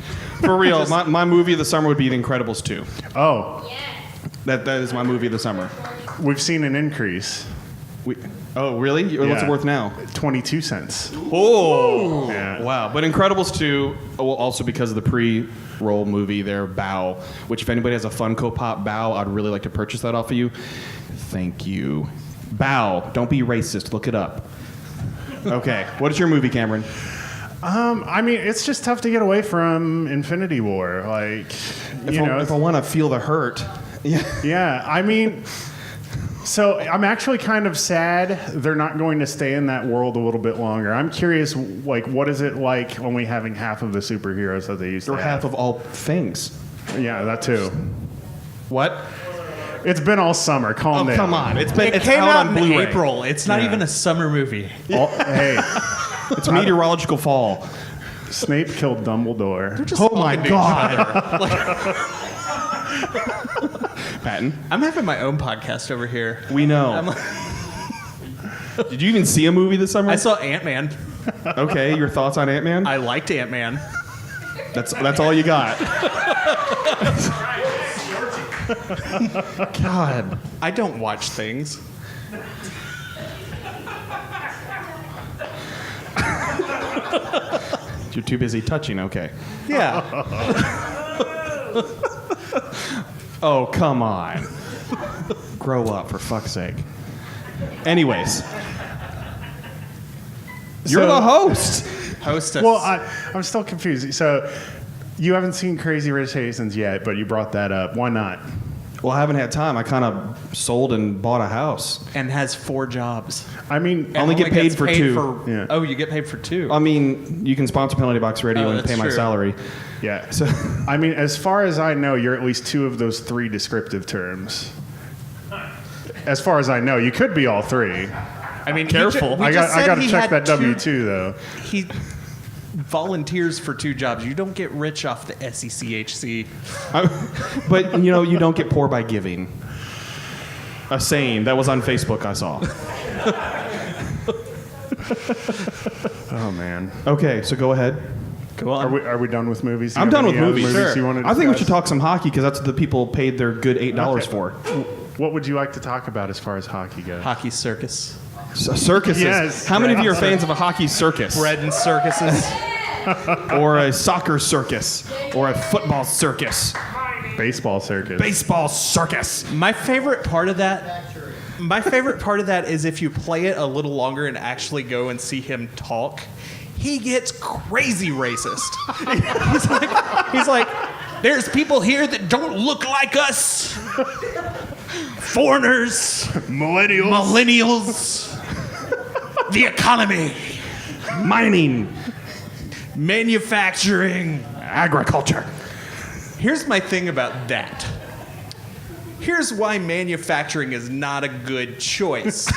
For real, my movie of the summer would be The Incredibles 2. Oh, That is my movie of the summer. we've seen an increase. Oh, really? What's Yeah. it worth now? 22 cents. Oh, Yeah. wow. But Incredibles 2, well, also because of the pre-roll movie there, Bow, which if anybody has a Funko Pop Bow, I'd really like to purchase that off of you. Thank you. Bow, don't be racist. Look it up. Okay. What is your movie, Cameron? I mean, it's just tough to get away from Infinity War. Like, If I want to feel the hurt. Yeah. Yeah, I mean, so I'm actually kind of sad they're not going to stay in that world a little bit longer. I'm curious, like, what is it like only having half of the superheroes that they used to Or have? half of all things. Yeah, that too. What? It's been all summer. Calm down. Come on. It's It it's came out on in Blu-ray. April. It's not Yeah. even a summer movie. Hey, It's meteorological fall. Snape killed Dumbledore. Oh my God. Patton, I'm having my own podcast over here. we know. Did you even see a movie this summer? I saw Ant-Man. Okay, your thoughts on Ant-Man? I liked Ant-Man. That's all you got. God. I don't watch things. You're too busy touching, okay. Yeah. Oh, come on. Grow up, for fuck's sake. Anyways. You're the host. Hostess. Well, I'm still confused. So, you haven't seen Crazy Rich Asians yet, but you brought that up. Why not? Well, I haven't had time. I kind of sold and bought a house. and has 4 jobs. I mean, And Only get paid gets for 2. Yeah. Oh, you get paid for 2. I mean, you can sponsor Penalty Box Radio Oh, and that's pay my true. salary. yeah. So, I mean, as far as I know, you're at least 2 of those 3 descriptive terms. As far as I know, you could be all 3. I mean, Careful. I got to check that W-2 though. He volunteers for 2 jobs. You don't get rich off the SECHC. but, you don't get poor by giving. A saying that was on Facebook I saw. Oh man. Okay, so go ahead. Go on. Are we done with movies? Do you I'm have done any with other movies. movies you want to I think we discuss? should talk some hockey because that's what the people paid their good $8 Okay. for. What would you like to talk about as far as hockey goes? Hockey circus. Circuses. Yes. How many of you are fans of a hockey circus? Bread and circuses. Or a soccer circus? Or a football circus? Baseball circus. Baseball circus. My favorite part of that is if you play it a little longer and actually go and see him talk, he gets crazy racist. he's like, there's people here that don't look like us. foreigners, millennials, the economy, Mining. manufacturing. Agriculture. Here's my thing about that. Here's why manufacturing is not a good choice.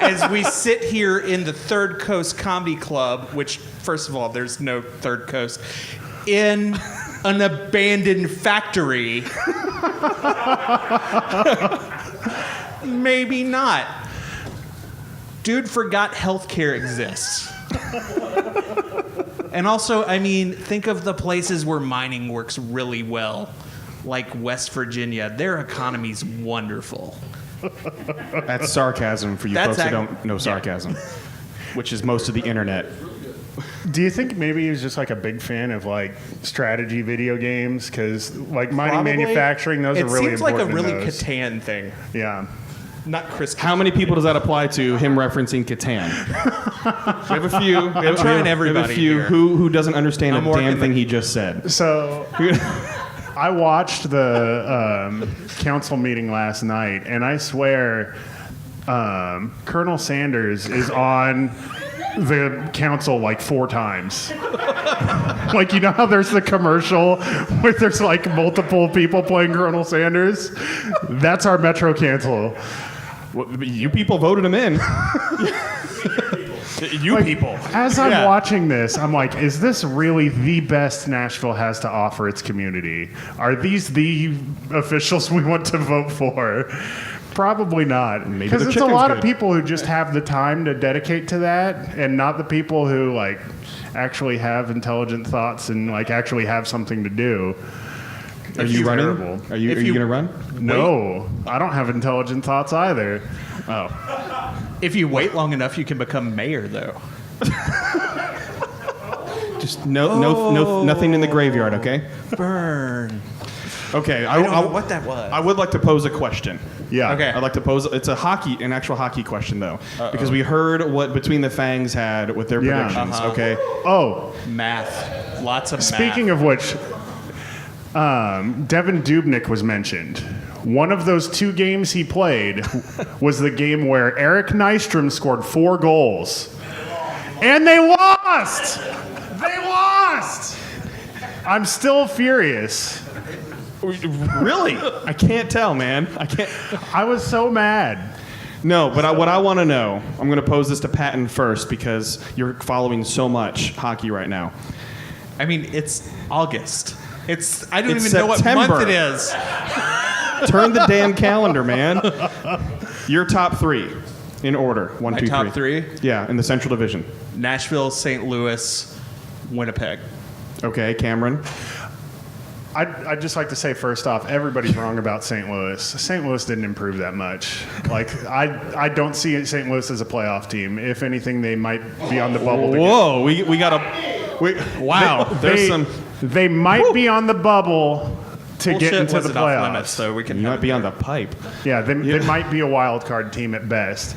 As we sit here in the Third Coast Comedy Club, which, first of all, there's no Third Coast, in an abandoned factory. Maybe not. Dude forgot healthcare exists. And also, I mean, think of the places where mining works really well. Like West Virginia, their economy's wonderful. That's sarcasm for you That's folks who don't know sarcasm, which is most of the internet. Do you think maybe he was just like a big fan of like strategy video games? Because like mining, manufacturing, those are really It seems like a important. really Catan thing. Yeah. Not Chris. How many people does that apply to him referencing Catan? We have a few. I'm trying everybody We have a few here. who doesn't understand I'm a working damn thing the- he just said. So I watched the council meeting last night, and I swear Colonel Sanders is on the council like 4 times. Like, you know how there's the commercial where there's like multiple people playing Colonel Sanders? That's our Metro Council. Well, you people voted him in. You Like, people. As I'm Yeah. watching this, I'm like, is this really the best Nashville has to offer its community? Are these the officials we want to vote for? Probably not. Maybe Because the it's a chicken's lot of good. people who just have the time to dedicate to that, and not the people who like actually have intelligent thoughts and like actually have something to do. Are you running? terrible. Are you If you- going to run? No, I don't have intelligent thoughts either. Oh. If you wait long enough, you can become mayor, though. Just nothing in the graveyard, okay? Burn. Okay. I don't know what that was. I would like to pose a question. Yeah. Okay. I'd like to pose. It's an actual hockey question though, because we heard what Between the Fangs had with their Yeah. predictions. Okay. Oh, Math. Lots of speaking of which, Devin Dubnyk was mentioned. One of those 2 games he played was the game where Eric Nystrom scored 4 goals. And they lost! They lost! I'm still furious. Really? I can't tell, man. I can't. I was so mad. No, but what I want to know, I'm going to pose this to Patton first because you're following so much hockey right now. I mean, it's August. I don't It's even know what month September. it is. Turn the damn calendar, man. Your top 3 in order. 1, My 2, 3. top 3? Yeah, in the Central Division. Nashville, St. Louis, Winnipeg. Okay, Cameron. I'd just like to say first off, everybody's wrong about St. Louis. St. Louis didn't improve that much. Like I don't see St. Louis as a playoff team. If anything, they might be on the bubble. Whoa, we got a. Wow, there's some. They might be on the bubble to Bullshit get into the wasn't off playoffs. limits, so we can You have might it be on there. the pipe. Yeah, they might be a wild card team at best.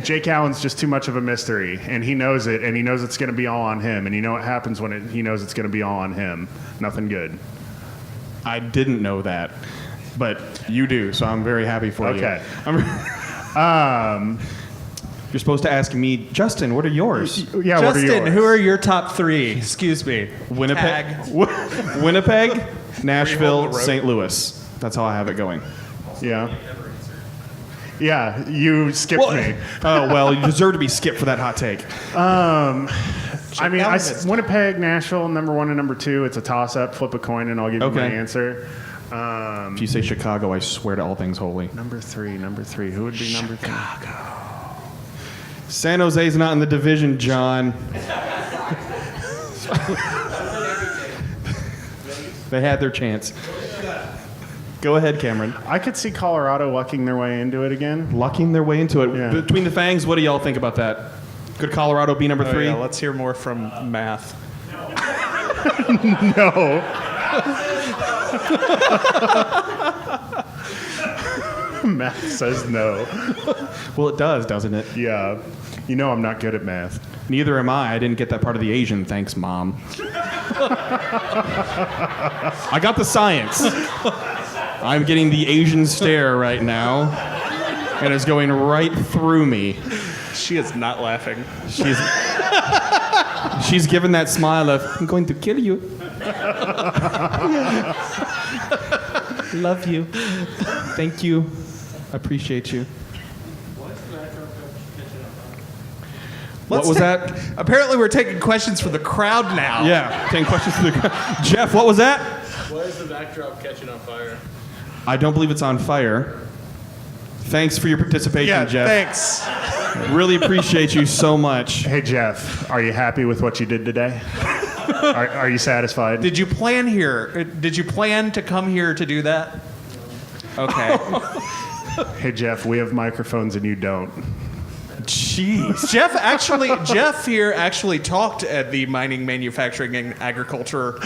Jake Allen's just too much of a mystery, and he knows it, and he knows it's going to be all on him. And you know what happens when he knows it's going to be all on him? Nothing good. I didn't know that, but you do, so I'm very happy for Okay. you. You're supposed to ask me, Justin, what are yours? Yeah, what are Justin, yours? who are your top 3? Excuse me. Winnipeg, Tag. Winnipeg, Nashville, Freehold the road. St. Louis. That's how I have it going. Yeah. Yeah, you skipped me. Oh, well, you deserve to be skipped for that hot take. I mean, Winnipeg, Nashville, number 1 and number 2. It's a toss-up. Flip a coin, and I'll give you my Okay. answer. If you say Chicago, I swear to all things holy. Number 3. Who would be number 3? San Jose's not in the division, John. They had their chance. Go ahead, Cameron. I could see Colorado lucking their way into it again. Lucking their way into it. Yeah. Between the Fangs, what do y'all think about that? Could Colorado be number 3? Yeah, let's hear more from Math. No. Math says no. Well, it does, doesn't it? Yeah. You know I'm not good at math. Neither am I. I didn't get that part of the Asian. Thanks, Mom. I got the science. I'm getting the Asian stare right now, and it's going right through me. She is not laughing. She's given that smile of, I'm going to kill you. Love you. Thank you. Appreciate you. What was that? Apparently, we're taking questions from the crowd now. Yeah, 10 questions to the crowd. Jeff, what was that? Why is the backdrop catching on fire? I don't believe it's on fire. Thanks for your participation, Jeff. Thanks. Really appreciate you so much. Hey, Jeff, are you happy with what you did today? Are you satisfied? Did you plan here? Did you plan to come here to do that? Okay. Hey, Jeff, we have microphones and you don't. Jeez. Jeff here actually talked at the Mining, Manufacturing, and Agriculture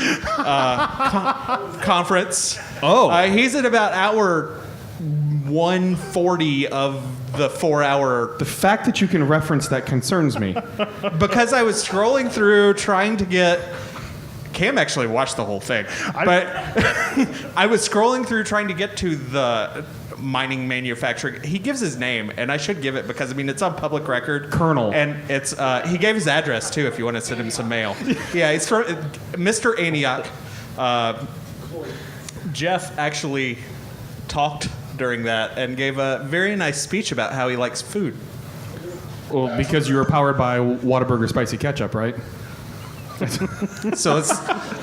conference. Oh. He's at about hour 140 of the 4-hour. The fact that you can reference that concerns me. Because I was scrolling through trying to get. Cam actually watched the whole thing. But I was scrolling through trying to get to the mining manufacturing. He gives his name, and I should give it because, I mean, it's on public record. Colonel. And it's he gave his address, too, if you want to send him some mail. Yeah, it's from Mr. Antioch. Jeff actually talked during that and gave a very nice speech about how he likes food. Well, because you were powered by Whataburger spicy ketchup, right? So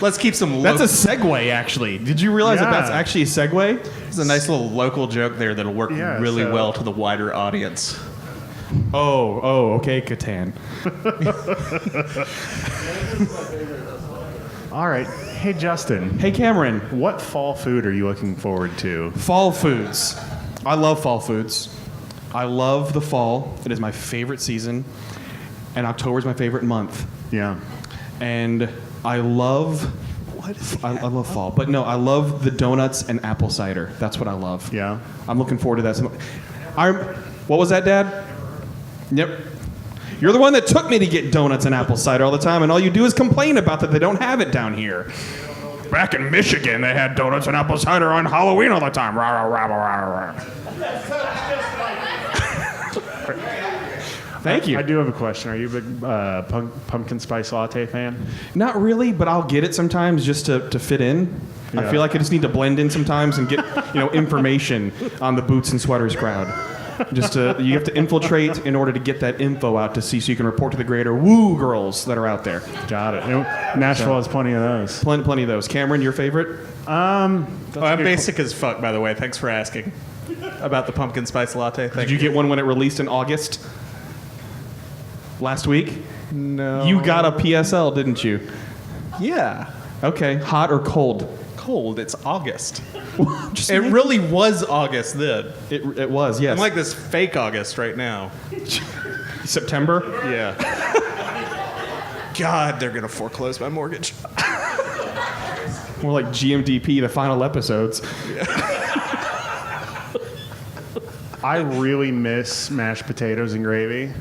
let's keep some. That's a segue, actually. Did you realize that that's actually a segue? It's a nice little local joke there that'll work really well to the wider audience. Oh, okay, Catan. All right. Hey, Justin. Hey, Cameron. What fall food are you looking forward to? Fall foods. I love fall foods. I love the fall. It is my favorite season, and October is my favorite month. Yeah. And I love. I love fall, but no, I love the donuts and apple cider. That's what I love. Yeah. I'm looking forward to that. What was that, Dad? Yep. You're the one that took me to get donuts and apple cider all the time, and all you do is complain about that they don't have it down here. Back in Michigan, they had donuts and apple cider on Halloween all the time. Rah, rah, rah, rah, rah, rah. Thank you. I do have a question. Are you a big pumpkin spice latte fan? Not really, but I'll get it sometimes just to fit in. Yeah. I feel like I just need to blend in sometimes and get information on the boots and sweaters crowd. You have to infiltrate in order to get that info out so you can report to the greater woo girls that are out there. Got it. Nashville has plenty of those. Plenty of those. Cameron, your favorite? I'm basic as fuck, by the way. Thanks for asking about the pumpkin spice latte. Did you get one when it released in August? Last week? No. You got a PSL, didn't you? Yeah. Okay. Hot or cold? Cold. It's August. It really was August then. It was, yes. I'm like this fake August right now. September? Yeah. God, they're going to foreclose my mortgage. More like GMDP, the final episodes. I really miss mashed potatoes and gravy.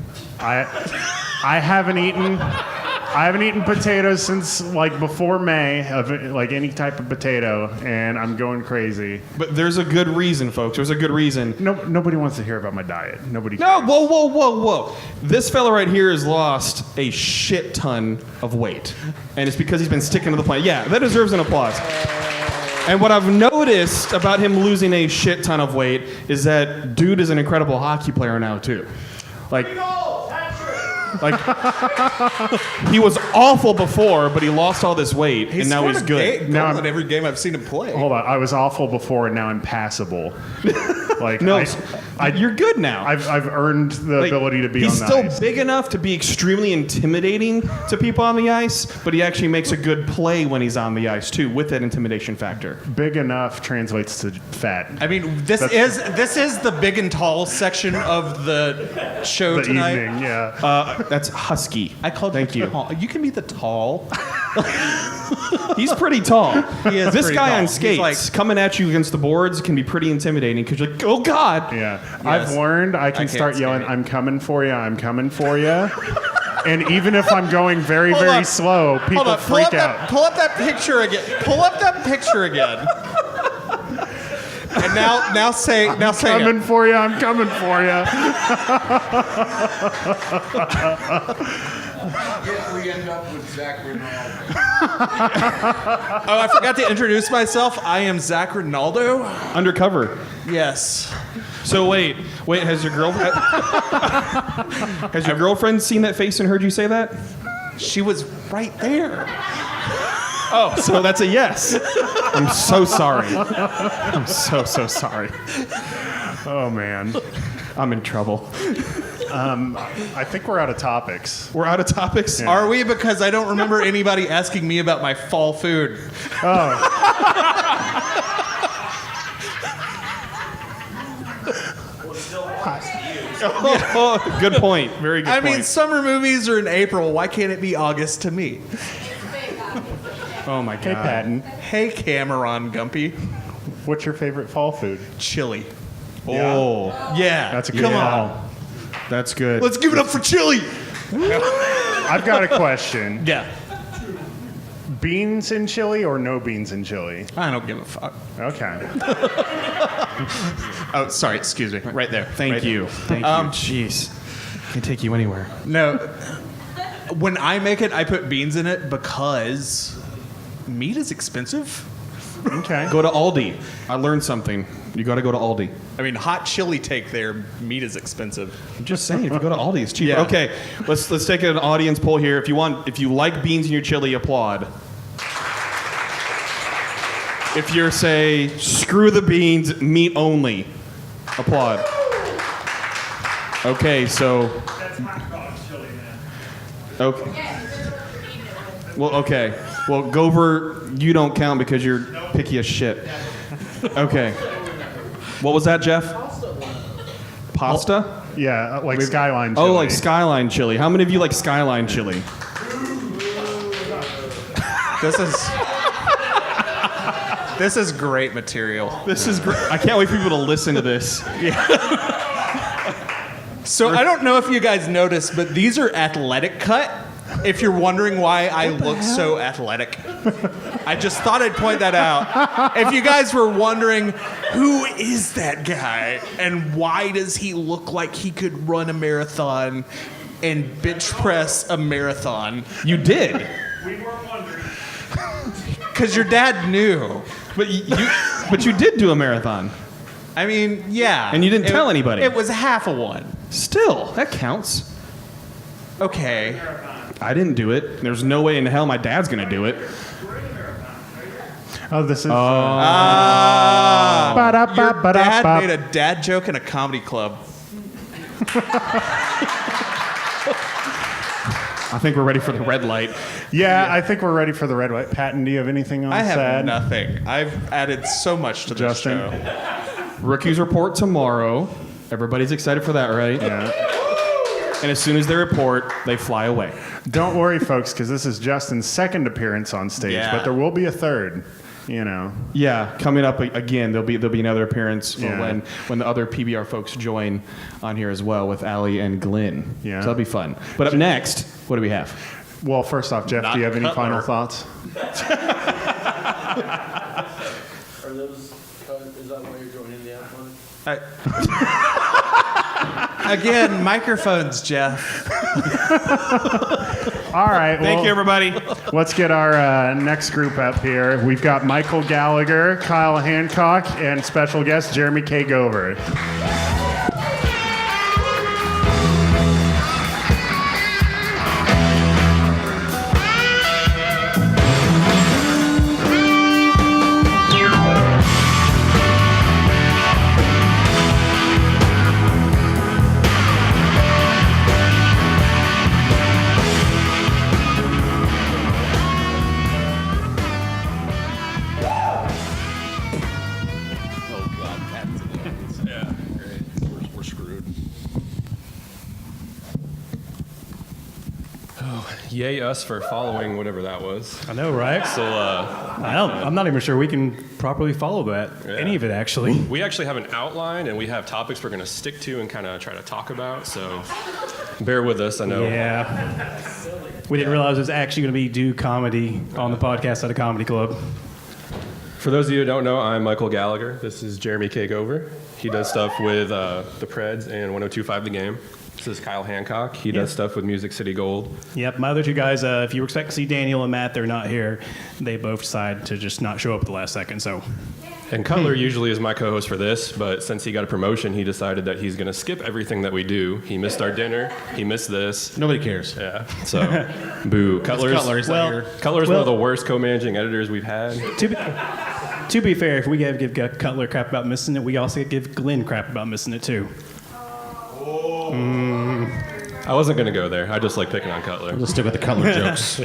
I haven't eaten potatoes since like before May of like any type of potato, and I'm going crazy. But there's a good reason, folks. There's a good reason. Nobody wants to hear about my diet. Nobody. No, cares. whoa. This fella right here has lost a shit ton of weight. And it's because he's been sticking to the plan. Yeah, that deserves an applause. And what I've noticed about him losing a shit ton of weight is that dude is an incredible hockey player now, too. Like he was awful before, but he lost all this weight, and now he's good. Now in every game I've seen him play. Hold on, I was awful before, and now I'm passable. Like no, you're good now. I've earned the ability to be on the ice. He's still big enough to be extremely intimidating to people on the ice, but he actually makes a good play when he's on the ice too, with that intimidation factor. Big enough translates to fat. I mean, this is the big and tall section of the show the tonight. Evening, yeah. That's husky. I called Thank you. Tall. You can be the tall. He's pretty tall. He is this pretty guy tall. on skates coming at you against the boards can be pretty intimidating because you're like, oh God. Yeah. Yes. I've learned I can start yelling, I'm coming for you, I'm coming for you. And even if I'm going very, very slow, people freak out. Pull up that picture again. Pull up that picture again. And now say it. Coming for you. I'm coming for you. We end up with Zach Ronaldo. Oh, I forgot to introduce myself. I am Zach Ronaldo. Undercover. Yes. So wait. Has your girlfriend seen that face and heard you say that? She was right there. Oh, so that's a yes. I'm so sorry. I'm so sorry. Oh, man. I'm in trouble. I think we're out of topics. We're out of topics? Yeah. Are we? Because I don't remember anybody asking me about my fall food. Oh, good point. Very good I point. mean, summer movies are in April. Why can't it be August to me? Oh, my God. Hey, Patton. Hey, Cameron Gumpy. What's your favorite fall food? Chili. Oh, Yeah. That's a good Come call. on. that's good. Let's give it up for chili. I've got a question. Yeah. Beans in chili or no beans in chili? I don't give a fuck. Okay. Oh, sorry. Excuse me. Right there. Thank Right you. Thank you. Jeez. Can't take you anywhere. No. When I make it, I put beans in it because meat is expensive. Okay. Go to Aldi. I learned something. You got to go to Aldi. I mean, hot chili take there. Meat is expensive. I'm just saying, if you go to Aldi, it's cheaper. Yeah. Okay, let's take an audience poll here. If you like beans in your chili, applaud. If you're say screw the beans, meat only, applaud. Okay, so. Okay. Well, okay. Well, Gover, you don't count because you're picky as shit. Okay. What was that, Jeff? Pasta? Yeah, like Skyline chili. Oh, like Skyline chili. How many of you like Skyline chili? This is great material. This is great. I can't wait for people to listen to this. So I don't know if you guys noticed, but these are athletic cut. If you're wondering why I look so athletic, I just thought I'd point that out. If you guys were wondering, who is that guy and why does he look like he could run a marathon and bench press a marathon? You did. We weren't wondering. Because your dad knew. But you did do a marathon. I mean, yeah. And you didn't tell anybody. It was half a one. Still, that counts. Okay. I didn't do it. There's no way in hell my dad's going to do it. Oh, this is. Your dad made a dad joke in a comedy club. I think we're ready for the red light. Yeah, I think we're ready for the red light. Patton, do you have anything on I have sad? nothing. I've added so much to this Justin? show. Rookies report tomorrow. Everybody's excited for that, right? Yeah. And as soon as they report, they fly away. Don't worry, folks, because this is Justin's second appearance on stage, Yeah. but there will be a third. You know. Yeah, coming up again, there'll be another appearance Yeah. when the other PBR folks join on here as well with Allie and Glenn. Yeah. So that'll be fun. But up next, what do we have? Well, first off, Jeff, do you have any final thoughts? Are those? Is that why you're joining the athletic? Again, microphones, Jeff. All right. Thank you, everybody. Let's get our next group up here. We've got Michael Gallagher, Kyle Hancock, and special guest Jeremy K. Gover. Yay us for following whatever that was. I know, right? So I'm not even sure we can properly follow that. Any of it, actually. we actually have an outline and we have topics we're going to stick to and kind of try to talk about. So bear with us. I know. Yeah. We didn't realize it was actually going to be do comedy on the podcast at a comedy club. For those of you who don't know, I'm Michael Gallagher. This is Jeremy K. Gover. He does stuff with the Preds and 102.5 The Game. This is Kyle Hancock. He does stuff with Music City Gold. Yep, my other two guys, if you expect to see Daniel and Matt, they're not here. They both decided to just not show up at the last second, so. And Cutler usually is my co-host for this, but since he got a promotion, he decided that he's going to skip everything that we do. He missed our dinner. He missed this. Nobody cares. Yeah, so boo. Cutler's one of the worst co-managing editors we've had. To be fair, if we give Cutler crap about missing it, we also give Glenn crap about missing it, too. I wasn't going to go there. I just like picking on Cutler. Let's stick with the Cutler jokes.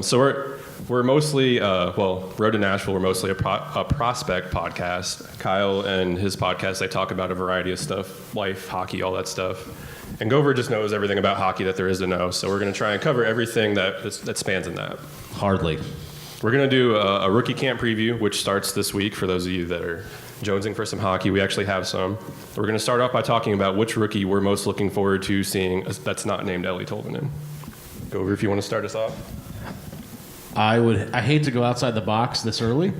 So we're mostly, Road to Nashville, we're mostly a prospect podcast. Kyle and his podcast, they talk about a variety of stuff, life, hockey, all that stuff. And Gover just knows everything about hockey that there is to know. So we're going to try and cover everything that spans in that. Hardly. We're going to do a rookie camp preview, which starts this week for those of you that are jonesing for some hockey. We actually have some. We're going to start off by talking about which rookie we're most looking forward to seeing that's not named Ellie Tolvanen. Gover, if you want to start us off. I hate to go outside the box this early,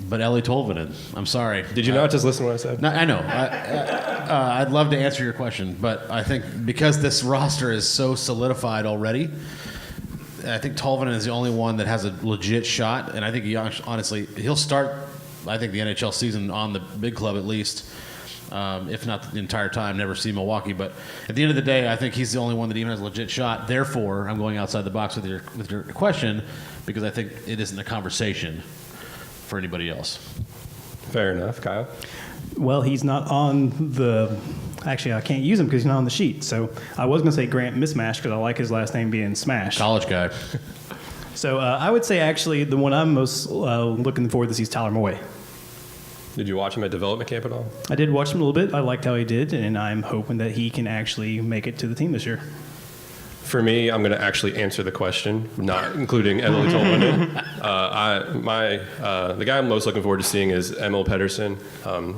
but Ellie Tolvanen. I'm sorry. Did you not just listen to what I said? No, I know. I'd love to answer your question, but I think because this roster is so solidified already, I think Tolvanen is the only one that has a legit shot, and I think honestly he'll start. I think the NHL season on the big club at least, if not the entire time. Never see Milwaukee, but at the end of the day, I think he's the only one that even has a legit shot. Therefore, I'm going outside the box with your question because I think it isn't a conversation for anybody else. Fair enough, Kyle. Well, he's not on the. Actually, I can't use him because he's not on the sheet. So I was going to say Grant Mismash because I like his last name being Smash. College guy. So I would say actually the one I'm most looking forward to see is Tyler Moy. Did you watch him at development camp at all? I did watch him a little bit. I liked how he did, and I'm hoping that he can actually make it to the team this year. For me, I'm going to actually answer the question, not including Ellie Tolvanen. The guy I'm most looking forward to seeing is Emil Pettersson.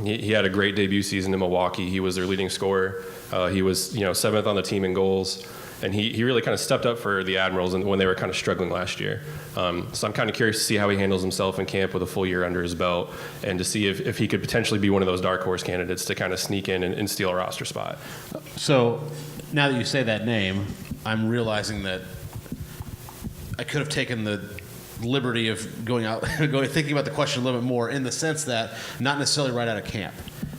He had a great debut season in Milwaukee. He was their leading scorer. He was 7th on the team in goals. And he really kind of stepped up for the Admirals when they were kind of struggling last year. So I'm kind of curious to see how he handles himself in camp with a full year under his belt and to see if he could potentially be one of those dark horse candidates to kind of sneak in and steal a roster spot. So now that you say that name, I'm realizing that I could have taken the liberty of thinking about the question a little bit more in the sense that not necessarily right out of camp,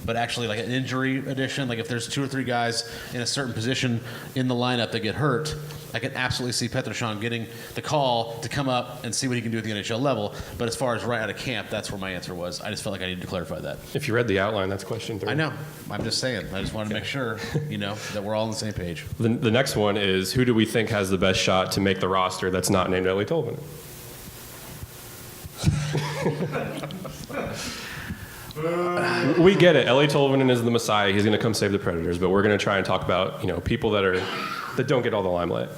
but actually like an injury addition. Like if there's 2 or 3 guys in a certain position in the lineup that get hurt, I can absolutely see Pettersson getting the call to come up and see what he can do at the NHL level. But as far as right out of camp, that's where my answer was. I just felt like I needed to clarify that. If you read the outline, that's question 3. I know. I'm just saying. I just wanted to make sure, that we're all on the same page. The next one is, who do we think has the best shot to make the roster that's not named Ellie Tolvanen? We get it. Ellie Tolvanen is the Messiah. He's going to come save the Predators, but we're going to try and talk about people that don't get all the limelight.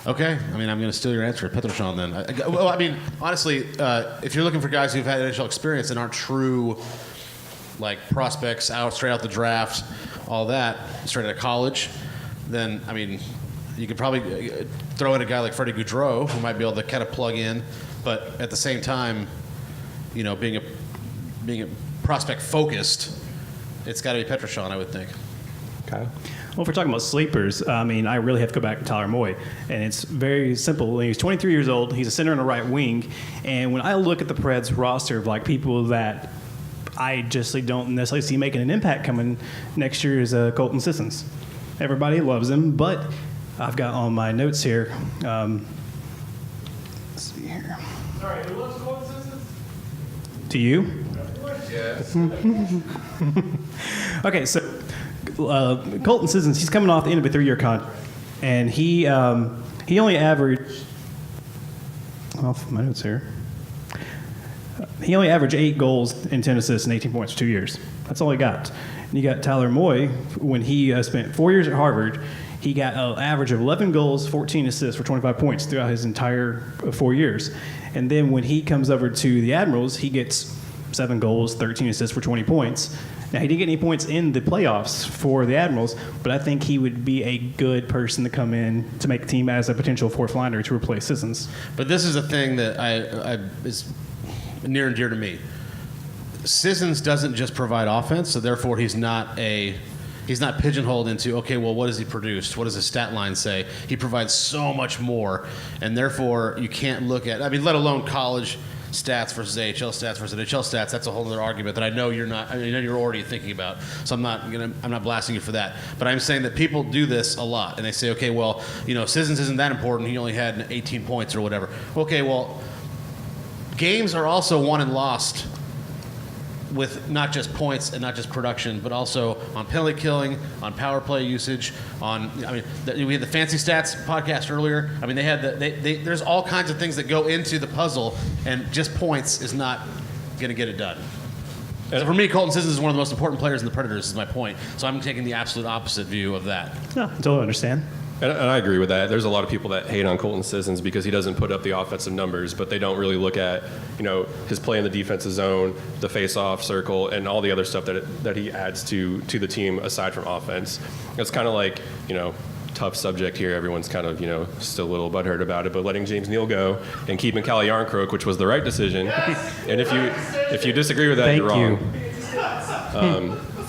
Okay. I'm going to steal your answer, Pettersson. Then, honestly, if you're looking for guys who've had NHL experience and aren't true, like prospects straight out the draft, all that, straight out of college, then you could probably throw in a guy like Freddie Gaudreau who might be able to kind of plug in, but at the same time, being a prospect focused, it's got to be Pettersson, I would think. Kyle? Well, if we're talking about sleepers, I really have to go back to Tyler Moy. And it's very simple. He's 23 years old. He's a center and a right wing. And when I look at the Preds roster of people that I just don't necessarily see making an impact coming next year is Colton Sissons. Everybody loves him, but I've got on my notes here. Let's see here. Sorry, who loves Colton Sissons? To you? Yes. Okay, so Colton Sissons, he's coming off the end of a 3-year contract, and he only averaged. Off my notes here. He only averaged 8 goals and 10 assists and 18 points for 2 years. That's all he got. And you got Tyler Moy, when he spent 4 years at Harvard, he got an average of 11 goals, 14 assists for 25 points throughout his entire 4 years. And then when he comes over to the Admirals, he gets 7 goals, 13 assists for 20 points. Now, he didn't get any points in the playoffs for the Admirals, but I think he would be a good person to come in to make the team as a potential fourth liner to replace Sissons. But this is a thing that I is near and dear to me. Sissons doesn't just provide offense, so therefore he's not pigeonholed into, okay, well, what has he produced? What does his stat line say? He provides so much more, and therefore you can't look at, let alone college stats versus AHL stats versus NHL stats. That's a whole other argument that I know you're not. I know you're already thinking about. So I'm not blasting you for that. But I'm saying that people do this a lot, and they say, okay, well, Sissons isn't that important. He only had 18 points or whatever. Okay, well, games are also won and lost with not just points and not just production, but also on penalty killing, on power play usage, we had the Fancy Stats podcast earlier. They had there's all kinds of things that go into the puzzle, and just points is not going to get it done. So for me, Colton Sissons is one of the most important players in the Predators, is my point. So I'm taking the absolute opposite view of that. No, I totally understand. And I agree with that. There's a lot of people that hate on Colton Sissons because he doesn't put up the offensive numbers, but they don't really look at, his play in the defensive zone, the face-off circle, and all the other stuff that he adds to the team aside from offense. It's kind of like, tough subject here. Everyone's kind of, still a little butthurt about it, but letting James Neal go and keeping Calle Yarncroke, which was the right decision. Yes! And if you disagree with that, you're wrong.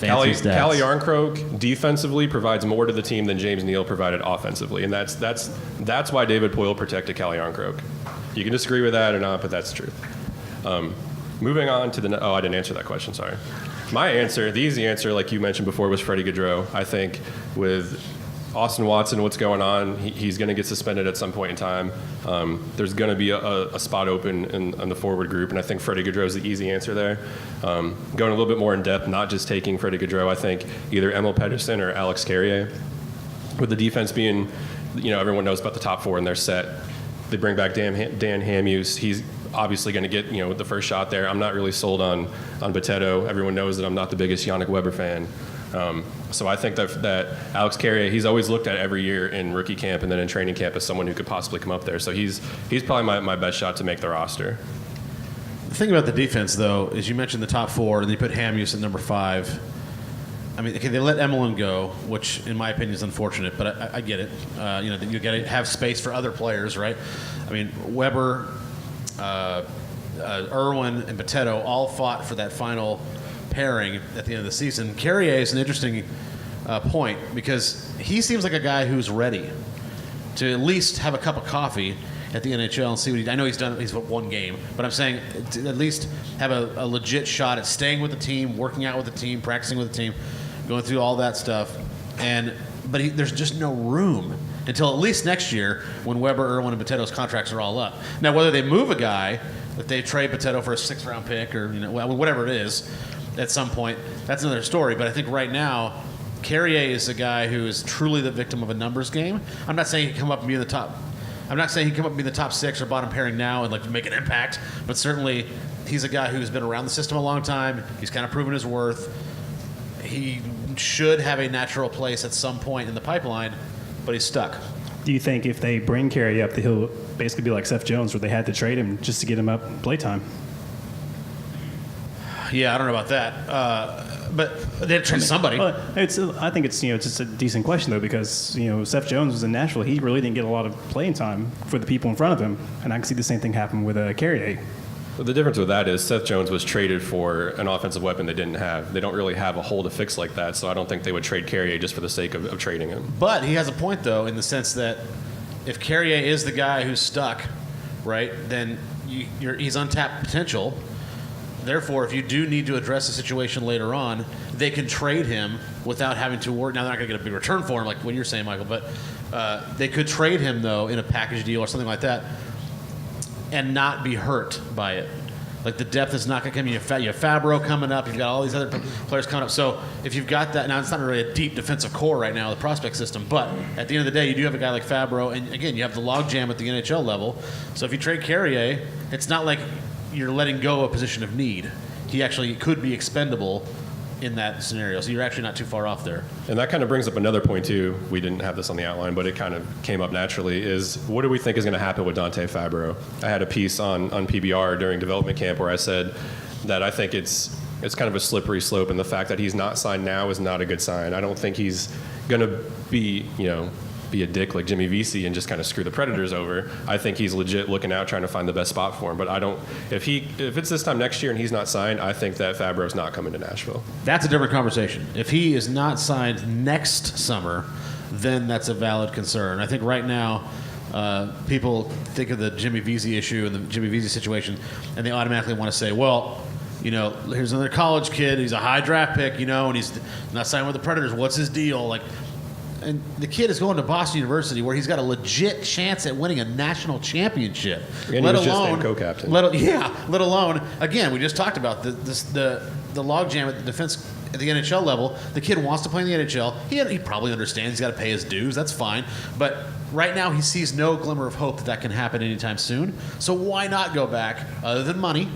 Calle Yarncroke defensively provides more to the team than James Neal provided offensively, and that's why David Poile protected Calle Yarncroke. You can disagree with that or not, but that's true. Moving on to I didn't answer that question, sorry. My answer, the easy answer, like you mentioned before, was Freddie Gaudreau. I think with Austin Watson, what's going on, he's going to get suspended at some point in time. There's going to be a spot open in the forward group, and I think Freddie Gaudreau is the easy answer there. Going a little bit more in depth, not just taking Freddie Gaudreau, I think either Emil Pettersson or Alex Carrier. With the defense being, everyone knows about the top four and they're set. They bring back Dan Hamhuis. He's obviously going to get, the first shot there. I'm not really sold on Boteto. Everyone knows that I'm not the biggest Yannick Weber fan. So I think that Alex Carrier, he's always looked at every year in rookie camp and then in training camp as someone who could possibly come up there. So he's probably my best shot to make the roster. The thing about the defense, though, is you mentioned the top four, and they put Hamhuis at number 5. They let Emelin go, which in my opinion is unfortunate, but I get it. You got to have space for other players, right? Weber, Irwin, and Boteto all fought for that final pairing at the end of the season. Carrier is an interesting point because he seems like a guy who's ready to at least have a cup of coffee at the NHL and see what I know he's one game, but I'm saying to at least have a legit shot at staying with the team, working out with the team, practicing with the team, going through all that stuff. But there's just no room until at least next year when Weber, Irwin, and Boteto's contracts are all up. Now, whether they move a guy, if they trade Boteto for a 6th-round pick or whatever it is, at some point, that's another story. But I think right now, Carrier is a guy who is truly the victim of a numbers game. I'm not saying he can come up and be in the top. I'm not saying he can come up and be in the top 6 or bottom pairing now and make an impact. But certainly, he's a guy who's been around the system a long time. He's kind of proven his worth. He should have a natural place at some point in the pipeline, but he's stuck. Do you think if they bring Carrier up, that he'll basically be like Seth Jones, where they had to trade him just to get him up playtime? Yeah, I don't know about that. But they had to trade somebody. I think it's just a decent question though, because Seth Jones was in Nashville. He really didn't get a lot of playing time for the people in front of him, and I can see the same thing happen with Carrier. The difference with that is Seth Jones was traded for an offensive weapon they didn't have. They don't really have a hole to fix like that, so I don't think they would trade Carrier just for the sake of trading him. But he has a point though, in the sense that if Carrier is the guy who's stuck, right, then he's untapped potential. Therefore, if you do need to address the situation later on, they can trade him without having to worry. Now, they're not going to get a big return for him, like what you're saying, Michael, but they could trade him, though, in a package deal or something like that and not be hurt by it. Like, the depth is not going to come. You have Fabro coming up. You've got all these other players coming up. So if you've got that, now it's not really a deep defensive core right now, the prospect system, but at the end of the day, you do have a guy like Fabro, and again, you have the logjam at the NHL level. So if you trade Carrier, it's not like you're letting go a position of need. He actually could be expendable in that scenario. So you're actually not too far off there. And that kind of brings up another point, too. We didn't have this on the outline, but it kind of came up naturally, is what do we think is going to happen with Dante Fabro? I had a piece on PBR during development camp where I said that I think it's it's kind of a slippery slope, and the fact that he's not signed now is not a good sign. I don't think he's going to be a dick like Jimmy Vesey and just kind of screw the Predators over. I think he's legit looking out, trying to find the best spot for him. But I don't. If it's this time next year and he's not signed, I think that Fabro's not coming to Nashville. That's a different conversation. If he is not signed next summer, then that's a valid concern. I think right now, people think of the Jimmy Vesey issue and the Jimmy Vesey situation, and they automatically want to say, well, here's another college kid. He's a high draft pick, and he's not signed with the Predators. What's his deal? And the kid is going to Boston University, where he's got a legit chance at winning a national championship. And he was just named co-captain. Let alone, again, we just talked about the logjam at the defense at the NHL level. The kid wants to play in the NHL. He probably understands he's got to pay his dues. That's fine. But right now, he sees no glimmer of hope that can happen anytime soon. So why not go back, other than money?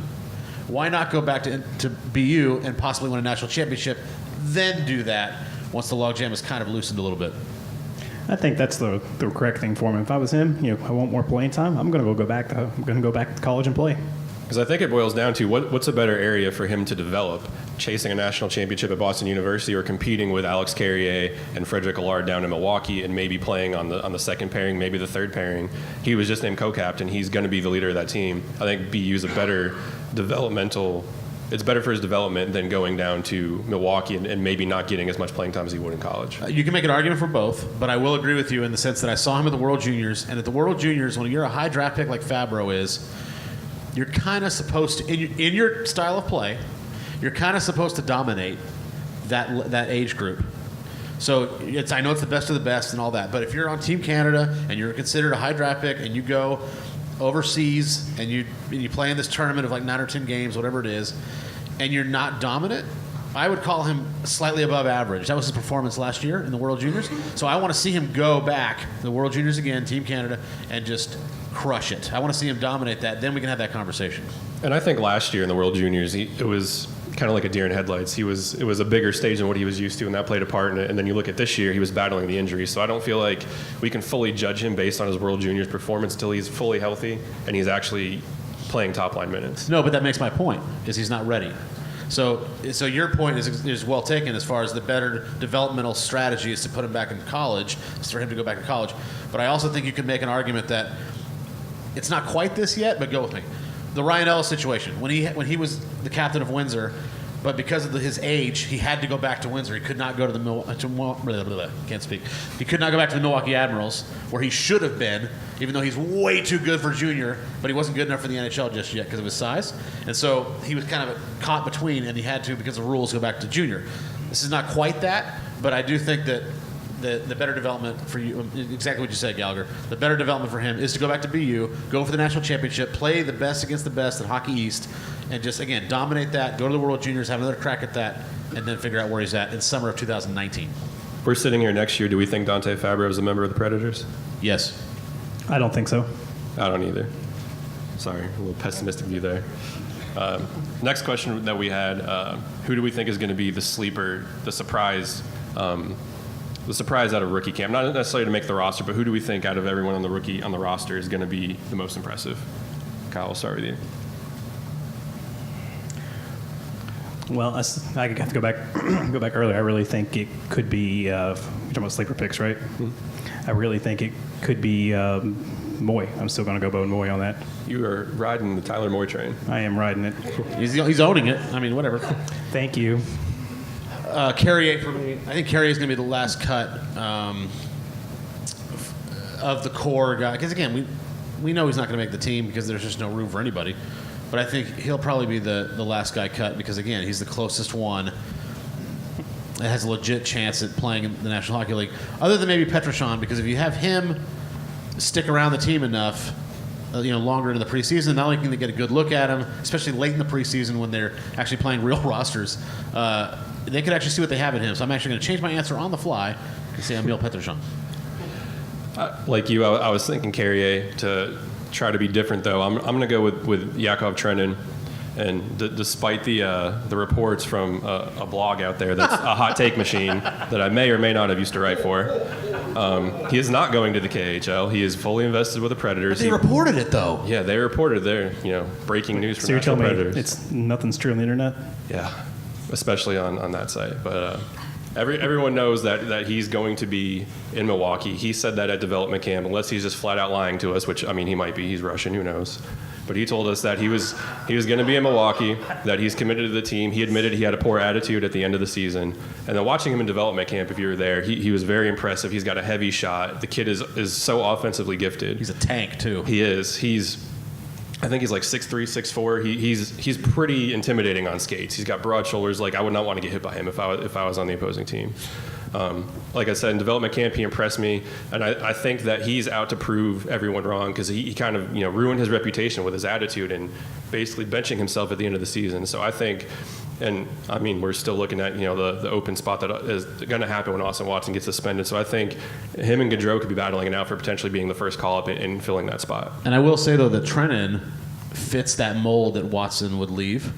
Why not go back to BU and possibly win a national championship, then do that once the logjam is kind of loosened a little bit? I think that's the correct thing for him. If I was him, I want more playing time. I'm going to go back to college and play. Because I think it boils down to what's a better area for him to develop: chasing a national championship at Boston University, or competing with Alex Carrier and Frederick Allard down in Milwaukee, and maybe playing on the second pairing, maybe the third pairing. He was just named co-captain. He's going to be the leader of that team. I think BU is a better developmental. It's better for his development than going down to Milwaukee and maybe not getting as much playing time as he would in college. You can make an argument for both, but I will agree with you in the sense that I saw him at the World Juniors, and at the World Juniors, when you're a high draft pick like Fabro is, you're kind of supposed to, in your style of play, you're kind of supposed to dominate that age group. So I know it's the best of the best and all that, but if you're on Team Canada and you're considered a high draft pick and you go overseas and you play in this tournament of like 9 or 10 games, whatever it is, and you're not dominant, I would call him slightly above average. That was his performance last year in the World Juniors. So I want to see him go back to the World Juniors again, Team Canada, and just crush it. I want to see him dominate that. Then we can have that conversation. And I think last year in the World Juniors, it was kind of like a deer in headlights. It was a bigger stage than what he was used to, and that played a part in it. And then you look at this year, he was battling the injury. So I don't feel like we can fully judge him based on his World Juniors performance until he's fully healthy and he's actually playing top-line minutes. No, but that makes my point, is he's not ready. So your point is well taken as far as the better developmental strategy is to put him back in college, is for him to go back to college. But I also think you could make an argument that it's not quite this yet, but go with me. The Ryan Ellis situation, when he was the captain of Windsor, but because of his age, he had to go back to Windsor. He could not go to the can't speak. He could not go back to the Milwaukee Admirals, where he should have been, even though he's way too good for junior, but he wasn't good enough for the NHL just yet because of his size. And so he was kind of caught between, and he had to, because of rules, go back to junior. This is not quite that, but I do think that the better development for you, exactly what you said, Gallagher, the better development for him is to go back to BU, go for the national championship, play the best against the best at Hockey East, and just, again, dominate that, go to the World Juniors, have another crack at that, and then figure out where he's at in summer of 2019. If we're sitting here next year, do we think Dante Fabro is a member of the Predators? Yes. I don't think so. I don't either. Sorry, a little pessimistic view there. Next question that we had, who do we think is going to be the sleeper, the surprise out of rookie camp? Not necessarily to make the roster, but who do we think out of everyone on the roster is going to be the most impressive? Kyle, we'll start with you. Well, I have to go back earlier. I really think it could be. You're talking about sleeper picks, right? Mm-hmm. I really think it could be Moy. I'm still going to go Bowden Moy on that. You are riding the Tyler Moy train. I am riding it. He's owning it. I mean, whatever. Thank you. Carrier for me. I think Carrier is going to be the last cut of the core guy. Because again, we know he's not going to make the team because there's just no room for anybody. But I think he'll probably be the last guy cut because, again, he's the closest one that has a legit chance at playing in the National Hockey League. Other than maybe Petroshan, because if you have him stick around the team enough, longer into the preseason, not only can they get a good look at him, especially late in the preseason when they're actually playing real rosters, they could actually see what they have in him. So I'm actually going to change my answer on the fly and say Emil Petroshan. Like you, I was thinking Carrier to try to be different, though. I'm going to go with Yakov Trenin. And despite the reports from a blog out there that's a hot take machine that I may or may not have used to write for, he is not going to the KHL. He is fully invested with the Predators. But they reported it, though. Yeah, they reported their breaking news from so you're Nashville telling Predators. Me nothing's true on the internet? Yeah. especially on that site. But everyone knows that he's going to be in Milwaukee. He said that at development camp, unless he's just flat out lying to us, which, I mean, he might be. He's Russian, who knows. But he told us that he was going to be in Milwaukee, that he's committed to the team. He admitted he had a poor attitude at the end of the season. And then watching him in development camp, if you were there, he was very impressive. He's got a heavy shot. The kid is so offensively gifted. He's a tank, too. He is. I think he's like 6'3", 6'4". He's pretty intimidating on skates. He's got broad shoulders. Like, I would not want to get hit by him if I was on the opposing team. Like I said, in development camp, he impressed me, and I think that he's out to prove everyone wrong because he kind of ruined his reputation with his attitude and basically benching himself at the end of the season. So I think, and I mean, we're still looking at the open spot that is going to happen when Austin Watson gets suspended. So I think him and Gaudreau could be battling it out for potentially being the first call up and filling that spot. And I will say though that Trennan fits that mold that Watson would leave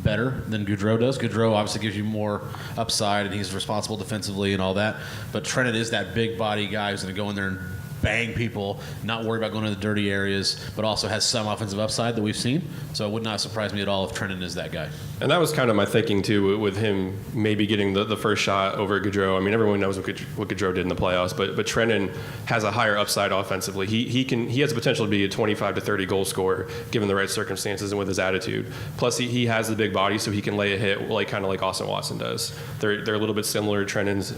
better than Gaudreau does. Gaudreau obviously gives you more upside, and he's responsible defensively and all that. But Trennan is that big body guy who's going to go in there and bang people, not worry about going to the dirty areas, but also has some offensive upside that we've seen. So it would not surprise me at all if Trennan is that guy. And that was kind of my thinking, too, with him maybe getting the first shot over Gaudreau. I mean, everyone knows what Gaudreau did in the playoffs, but Trennan has a higher upside offensively. He has the potential to be a 25 to 30 goal scorer given the right circumstances and with his attitude. Plus, he has the big body, so he can lay a hit kind of like Austin Watson does. They're a little bit similar. Trennan's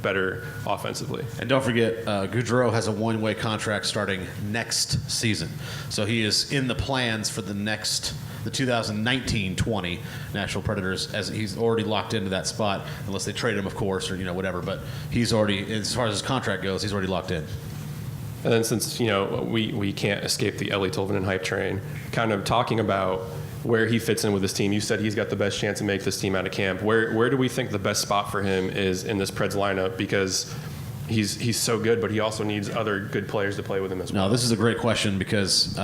better offensively. And don't forget, Gaudreau has a one-way contract starting next season. So he is in the plans for the 2019-20 Nashville Predators, as he's already locked into that spot, unless they trade him, of course, or whatever. But he's already, as far as his contract goes, he's already locked in. And then since we can't escape the Eeli Tolvanen hype train, kind of talking about where he fits in with this team. You said he's got the best chance to make this team out of camp. Where do we think the best spot for him is in this Preds lineup? Because he's so good, but he also needs other good players to play with him as well. No, this is a great question because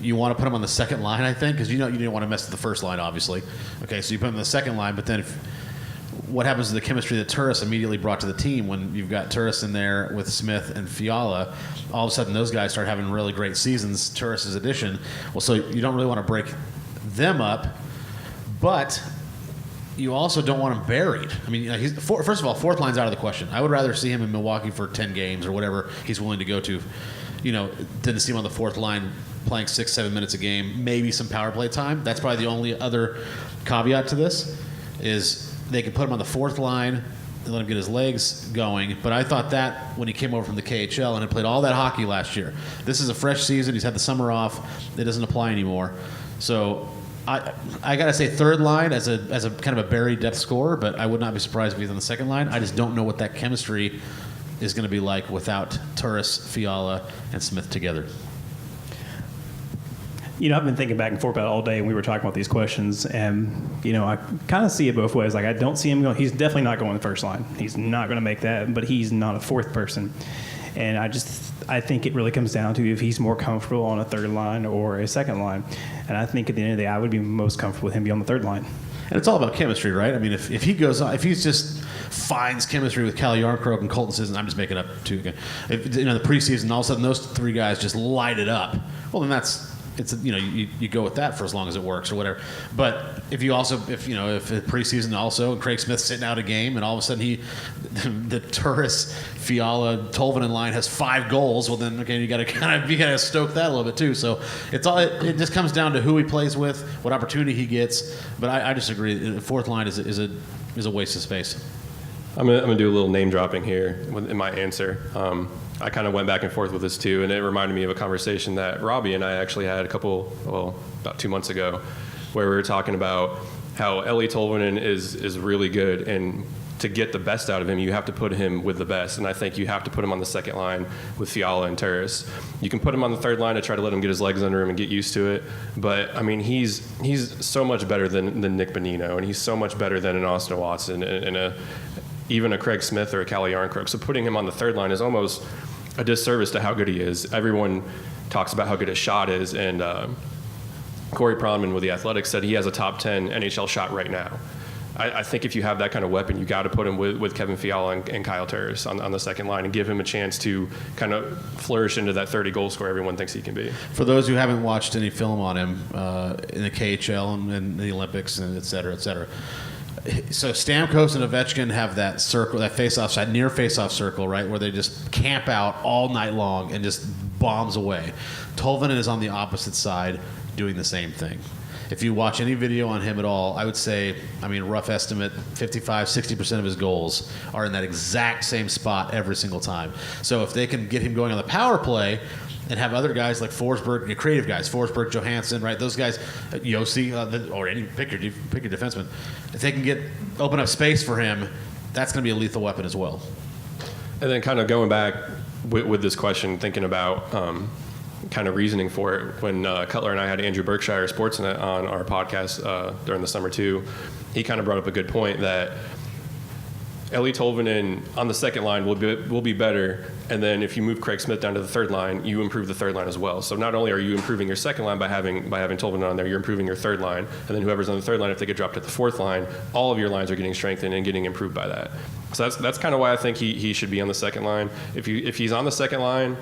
you want to put him on the second line, I think, because you didn't want to mess with the first line, obviously. Okay, so you put him on the second line, but then what happens to the chemistry that Turris immediately brought to the team when you've got Turris in there with Smith and Fiala? All of a sudden, those guys start having really great seasons, Turris' addition. Well, so you don't really want to break them up, but you also don't want him buried. I mean, first of all, fourth line's out of the question. I would rather see him in Milwaukee for 10 games or whatever he's willing to go to, than to see him on the fourth line playing 6-7 minutes a game, maybe some power play time. That's probably the only other caveat to this is they can put him on the fourth line and let him get his legs going. But I thought that when he came over from the KHL and had played all that hockey last year. This is a fresh season. He's had the summer off. It doesn't apply anymore. So I got to say third line as a kind of a buried depth scorer, but I would not be surprised if he's on the second line. I just don't know what that chemistry is going to be like without Turris, Fiala, and Smith together. I've been thinking back and forth about it all day, and we were talking about these questions, and, I kind of see it both ways. Like, I don't see him going. He's definitely not going to the first line. He's not going to make that, but he's not a fourth person. And I think it really comes down to if he's more comfortable on a third line or a second line. And I think at the end of the day, I would be most comfortable with him being on the third line. And it's all about chemistry, right? I mean, if he goes on, if he's just finds chemistry with Calle Yarncroke and Colton Sissons, I'm just making up two again. If the preseason, all of a sudden those three guys just light it up. Well, then you go with that for as long as it works or whatever. But if preseason also and Craig Smith's sitting out a game and all of a sudden the Turris, Fiala, Tolvanen line has 5 goals, well then you got to stoke that a little bit too. So it just comes down to who he plays with, what opportunity he gets. But I disagree. The fourth line is a waste of space. I'm gonna do a little name dropping here in my answer. I kind of went back and forth with this too, and it reminded me of a conversation that Robbie and I actually had about 2 months ago, where we were talking about how Eeli Tolvanen is really good, and to get the best out of him, you have to put him with the best, and I think you have to put him on the second line with Fiala and Turris. You can put him on the third line to try to let him get his legs under him and get used to it, but I mean he's so much better than Nick Bonino, and he's so much better than an Austin Watson and even a Craig Smith or a Calle Yarncroke. So putting him on the third line is almost a disservice to how good he is. Everyone talks about how good his shot is, and Corey Pronman with the Athletics said he has a top 10 NHL shot right now. I think if you have that kind of weapon, you got to put him with Kevin Fiala and Kyle Turris on the second line and give him a chance to kind of flourish into that 30-goal scorer everyone thinks he can be. For those who haven't watched any film on him in the KHL and the Olympics and et cetera, so Stamkos and Ovechkin have that circle, that face-off side, near face-off circle, right, where they just camp out all night long and just bombs away. Tolvanen is on the opposite side doing the same thing. If you watch any video on him at all, I would say, rough estimate, 55-60% of his goals are in that exact same spot every single time. So if they can get him going on the power play and have other guys like Forsberg, creative guys, Forsberg, Johansson, right, those guys, Yossi, or any pick your defenseman, if they can open up space for him, that's going to be a lethal weapon as well. And then kind of going back with this question, thinking about kind of reasoning for it, when Cutler and I had Andrew Berkshire Sportsnet on our podcast during the summer too, he kind of brought up a good point that Eeli Tolvanen on the second line will be better, and then if you move Craig Smith down to the third line, you improve the third line as well. So not only are you improving your second line by having Tolvanen on there, you're improving your third line, and then whoever's on the third line, if they get dropped at the fourth line, all of your lines are getting strengthened and getting improved by that. So that's kind of why I think he should be on the second line. If he's on the second line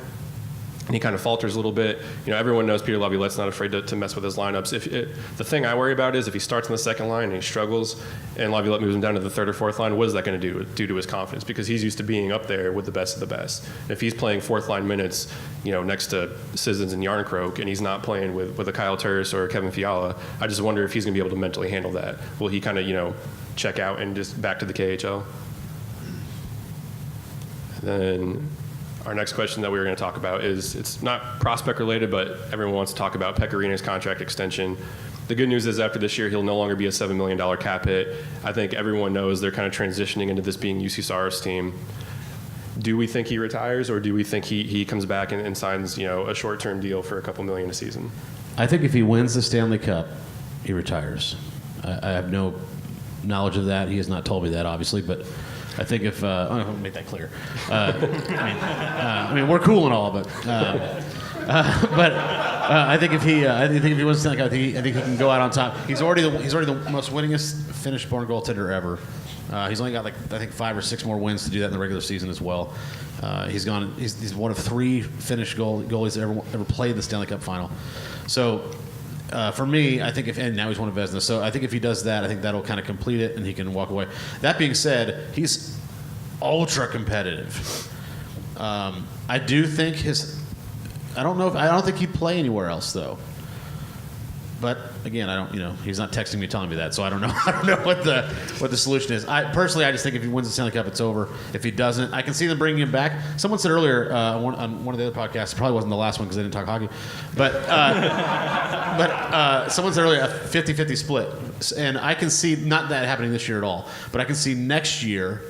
and he kind of falters a little bit, everyone knows Peter Laviolette's not afraid to mess with his lineups. The thing I worry about is if he starts on the second line and he struggles and Laviolette moves him down to the third or fourth line, what is that going to do to his confidence? Because he's used to being up there with the best of the best. And if he's playing fourth line minutes, next to Sissons and Yarncroke, and he's not playing with a Kyle Turris or a Kevin Fiala, I just wonder if he's going to be able to mentally handle that. Will he kind of, check out and just back to the KHL? And then our next question that we were going to talk about is, it's not prospect related, but everyone wants to talk about Pekka contract extension. The good news is after this year, he'll no longer be a $7 million cap hit. I think everyone knows they're kind of transitioning into this being UC Saros team. Do we think he retires, or do we think he comes back and signs a short-term deal for a couple million a season? I think if he wins the Stanley Cup, he retires. I have no knowledge of that. He has not told me that, obviously, but I think if I'll make that clear. We're cool and all, but I think if he wins the Stanley Cup, I think he can go out on top. He's already the most winningest Finnish-born goaltender ever. He's only got I think 5 or 6 more wins to do that in the regular season as well. He's one of 3 Finnish goalies that ever played the Stanley Cup final. So. For me, I think and now he's won a Vezina, so I think if he does that, I think that'll kind of complete it, and he can walk away. That being said, he's ultra competitive. I do think I don't think he'd play anywhere else though. But again, he's not texting me telling me that, so I don't know. I don't know what the solution is. I just think if he wins the Stanley Cup, it's over. If he doesn't, I can see them bringing him back. Someone said earlier on one of the other podcasts, it probably wasn't the last one because they didn't talk hockey, but someone said earlier a 50-50 split, and I can see not that happening this year at all, but I can see next year,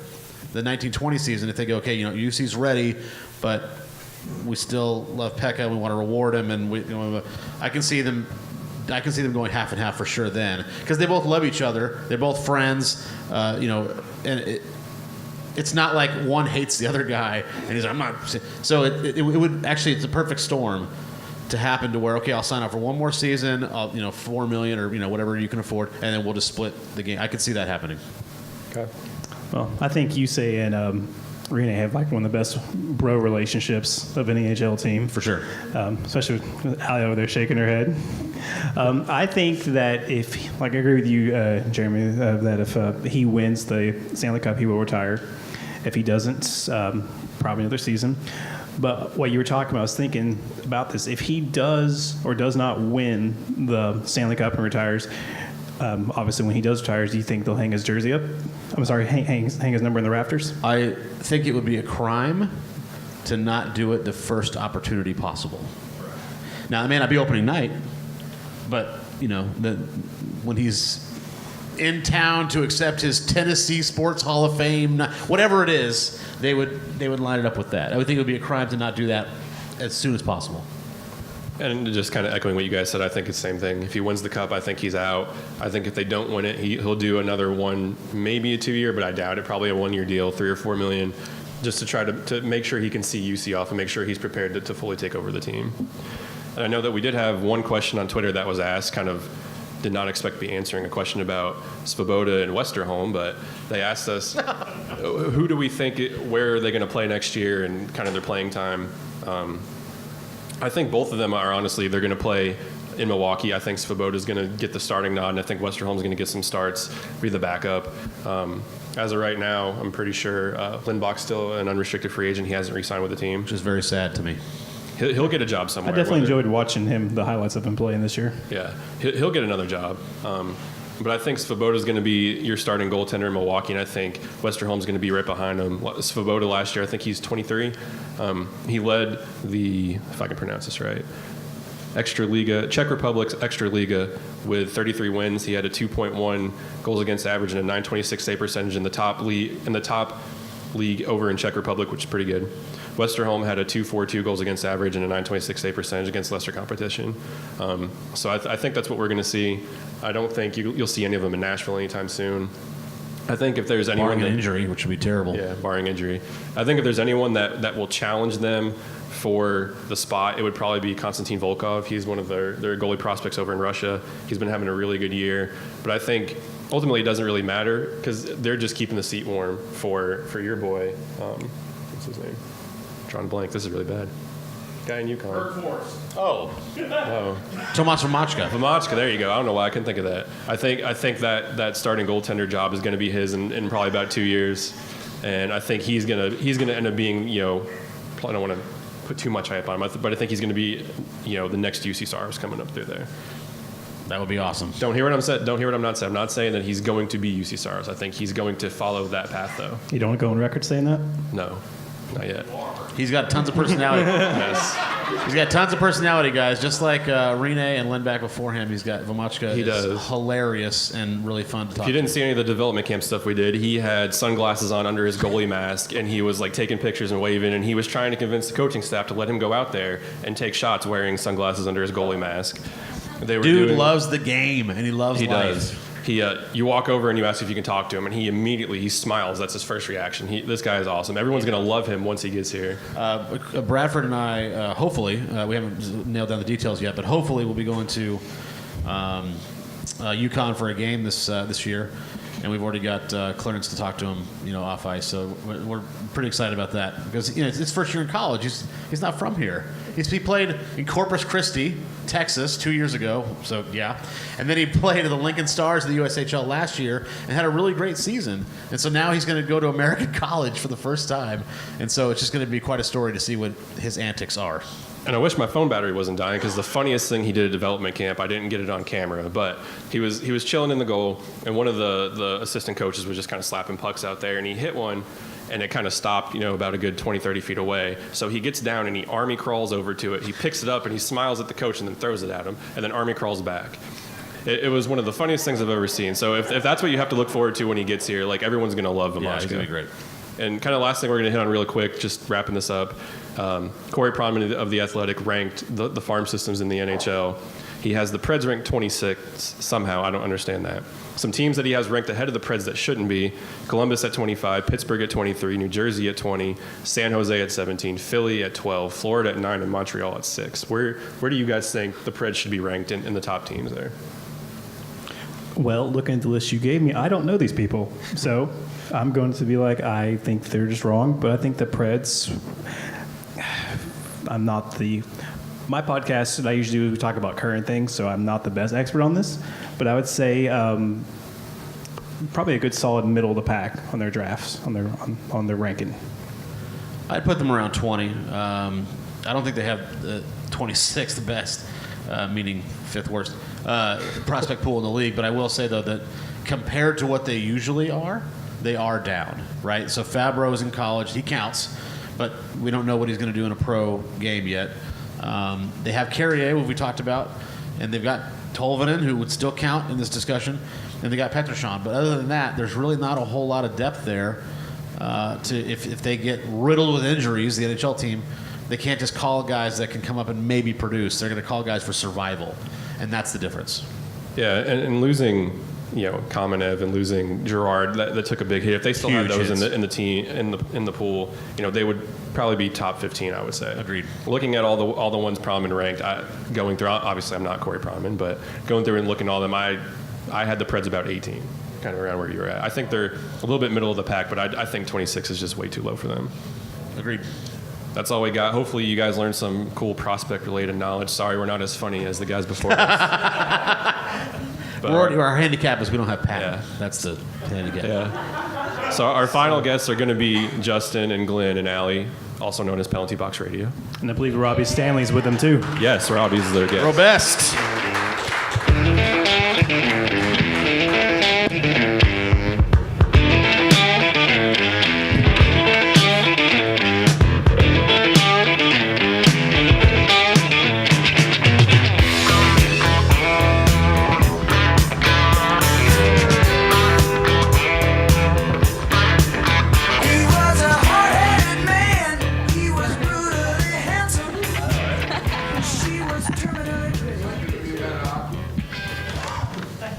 the 1920 season, if they go, okay, UC's ready, but we still love Pekka, we want to reward him, and I can see them going half and half for sure then, because they both love each other. They're both friends, and it's not like one hates the other guy and he's like, I'm not. So it would actually, it's a perfect storm to happen to where, okay, I'll sign up for one more season, I'll, $4 million or whatever you can afford, and then we'll just split the game. I could see that happening. Okay. Well, I think Yusei and Rene have one of the best bro relationships of any NHL team. For sure. Especially with Allie over there shaking her head. I think that I agree with you, Jeremy, that if he wins the Stanley Cup, he will retire. If he doesn't, probably another season. But what you were talking about, I was thinking about this. If he does or does not win the Stanley Cup and retires, obviously when he does retire, do you think they'll hang his jersey up? I'm sorry, hang his number in the rafters? I think it would be a crime to not do it the first opportunity possible. Now, it may not be opening night, but, when he's in town to accept his Tennessee Sports Hall of Fame, whatever it is, they would line it up with that. I would think it would be a crime to not do that as soon as possible. And just kind of echoing what you guys said, I think it's the same thing. If he wins the cup, I think he's out. I think if they don't win it, he'll do another one, maybe a 2-year, but I doubt it. Probably a 1-year deal, $3 or $4 million, just to try to make sure he can see UC off and make sure he's prepared to fully take over the team. And I know that we did have one question on Twitter that was asked, kind of did not expect to be answering a question about Svoboda and Westerholm, but they asked us, who do we think, where are they going to play next year, and kind of their playing time. I think both of them are honestly, they're going to play in Milwaukee. I think Svoboda is going to get the starting nod, and I think Westerholm's going to get some starts, be the backup. As of right now, I'm pretty sure Lindbach's still an unrestricted free agent. He hasn't re-signed with the team. Which is very sad to me. He'll get a job somewhere. I definitely enjoyed watching him, the highlights of him playing this year. Yeah, he'll get another job. But I think Svoboda's going to be your starting goaltender in Milwaukee, and I think Westerholm's going to be right behind him. Svoboda last year, I think he's 23. He led the, if I can pronounce this right, Czech Republic's Extraliga with 33 wins. He had a 2.1 goals against average and a 926 save percentage in the top league over in Czech Republic, which is pretty good. Westerholm had a 2.42 goals against average and a 926 save percentage against lesser competition. So I think that's what we're going to see. I don't think you'll see any of them in Nashville anytime soon. I think if there's anyone barring an injury, which would be terrible. Yeah, barring injury. I think if there's anyone that will challenge them for the spot, it would probably be Konstantin Volkov. He's one of their goalie prospects over in Russia. He's been having a really good year. But I think ultimately it doesn't really matter because they're just keeping the seat warm for your boy. What's his name? Drawing blank. This is really bad. Guy in UConn. Oh. Tomas Vamachka. Vamachka, there you go. I don't know why I couldn't think of that. I think that starting goaltender job is going to be his in probably about 2 years, and I think he's gonna end up being, I don't want to put too much hype on him, but I think he's going to be the next UC Stars coming up through there. That would be awesome. Don't hear what I'm saying. Don't hear what I'm not saying. I'm not saying that he's going to be UC Stars. I think he's going to follow that path though. You don't want to go on record saying that? No, not yet. He's got tons of personality. Yes. He's got tons of personality, guys. Just like Rene and Lindback before him, he's got Vamachka. He is does. Hilarious and really fun to talk If you didn't see any of the development camp stuff we did, he had sunglasses on under his goalie mask, and he was like taking pictures and waving, and he was trying to convince the coaching staff to let him go out there and take shots wearing sunglasses under his goalie mask. Dude loves the game, and he loves life. Does. You walk over and you ask if you can talk to him, and he immediately smiles. That's his first reaction. This guy is awesome. Everyone's going to love him once he gets here. Bradford and I, hopefully, we haven't nailed down the details yet, but hopefully we'll be going to UConn for a game this year, and we've already got clearance to talk to him, off ice. So we're pretty excited about that because it's his first year in college. He's not from here. He played in Corpus Christi, Texas, 2 years ago. So yeah, and then he played at the Lincoln Stars of the USHL last year and had a really great season. And so now he's going to go to American college for the first time. And so it's just going to be quite a story to see what his antics are. And I wish my phone battery wasn't dying because the funniest thing he did at development camp, I didn't get it on camera, but he was chilling in the goal, and one of the assistant coaches was just kind of slapping pucks out there, and he hit one, and it kind of stopped, about a good 20, 30 feet away. So he gets down and he army crawls over to it. He picks it up and he smiles at the coach and then throws it at him, and then army crawls back. It was one of the funniest things I've ever seen. So if that's what you have to look forward to when he gets here, like everyone's going to love Vamachka. Yeah, he's going to be great. And kind of last thing we're going to hit on real quick, just wrapping this up. Corey Pronman of The Athletic ranked the farm systems in the NHL. He has the Preds ranked 26 somehow. I don't understand that. Some teams that he has ranked ahead of the Preds that shouldn't be: Columbus at 25, Pittsburgh at 23, New Jersey at 20, San Jose at 17, Philly at 12, Florida at 9, and Montreal at 6. Where do you guys think the Preds should be ranked in the top teams there? Well, looking at the list you gave me, I don't know these people. So I'm going to be like, I think they're just wrong. But I think the Preds, my podcast that I usually do, we talk about current things, so I'm not the best expert on this. But I would say probably a good solid middle of the pack on their drafts, on their ranking. I'd put them around 20. I don't think they have 26th the best, meaning fifth worst prospect pool in the league. But I will say, though, that compared to what they usually are, they are down, right? So Fabro's in college. He counts, but we don't know what he's going to do in a pro game yet. They have Carrier, who we talked about, and they've got Tolvanen, who would still count in this discussion, and they got Pettersson. But other than that, there's really not a whole lot of depth there. If they get riddled with injuries, the NHL team, they can't just call guys that can come up and maybe produce. They're going to call guys for survival, and that's the difference. Yeah, and losing Kamenev and losing Girard, that took a big hit. If they still had those Huge in the team in the pool, they would probably be top 15, I would say. Agreed. Looking at all the ones Proman ranked, going through, obviously I'm not Corey Proman, but going through and looking at all them, I had the Preds about 18, kind of around where you were at. I think they're a little bit middle of the pack, but I think 26 is just way too low for them. Agreed. That's all we got. Hopefully you guys learned some cool prospect-related knowledge. Sorry we're not as funny as the guys before us. But Our handicap is we don't have Pat. Yeah. That's the handicap. Yeah. So our final guests are going to be Justin and Glenn and Allie, also known as Penalty Box Radio. And I believe Robbie Stanley's with them too. Yes, Robbie's their guest. Robust.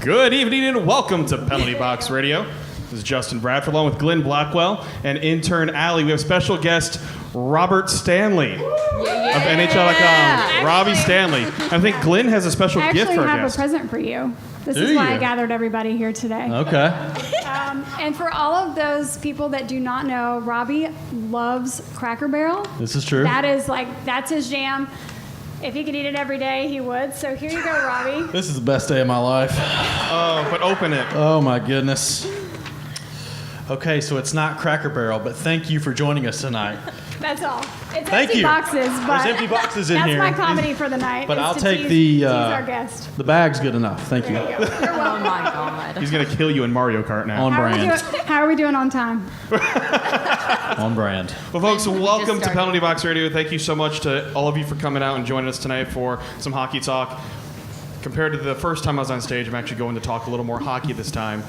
Good evening and welcome to Penalty Box Radio. This is Justin Bradford along with Glenn Blackwell and intern Allie. We have special guest Robert Stanley of NHL.com. Robbie Stanley. I think Glenn has a special gift for our I actually have guest. a present for you. This is why I gathered everybody here today. Okay. And for all of those people that do not know, Robbie loves Cracker Barrel. This is true. That's his jam. If he could eat it every day, he would. So here you go, Robbie. This is the best day of my life. Oh, but open it. Oh my goodness. Okay, so it's not Cracker Barrel, but thank you for joining us tonight. That's all. It's Thank empty you. boxes, but There's empty boxes in that's here. my comedy for the night. But is I'll to take tease the our guest. the bag's good enough. Thank you. There you go. You're welcome. Oh my God. He's going to kill you in Mario Kart now. On brand. How are we doing on time? On brand. Well, folks, welcome to started. Penalty Box Radio. Thank you so much to all of you for coming out and joining us tonight for some hockey talk. Compared to the first time I was on stage, I'm actually going to talk a little more hockey this time,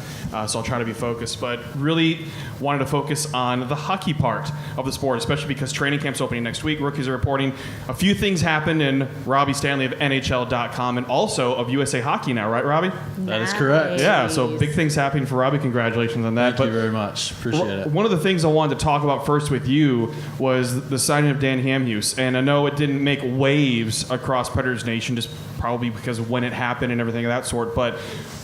so I'll try to be focused. But really wanted to focus on the hockey part of the sport, especially because training camp's opening next week. Rookies are reporting. A few things happened in Robbie Stanley of NHL.com and also of USA Hockey now, right, Robbie? That is correct. Yeah, so big things happening for Robbie. Congratulations on that. Thank you very much. Appreciate it. One of the things I wanted to talk about first with you was the signing of Dan Hamhuis. And I know it didn't make waves across Predators Nation, just probably because of when it happened and everything of that sort. But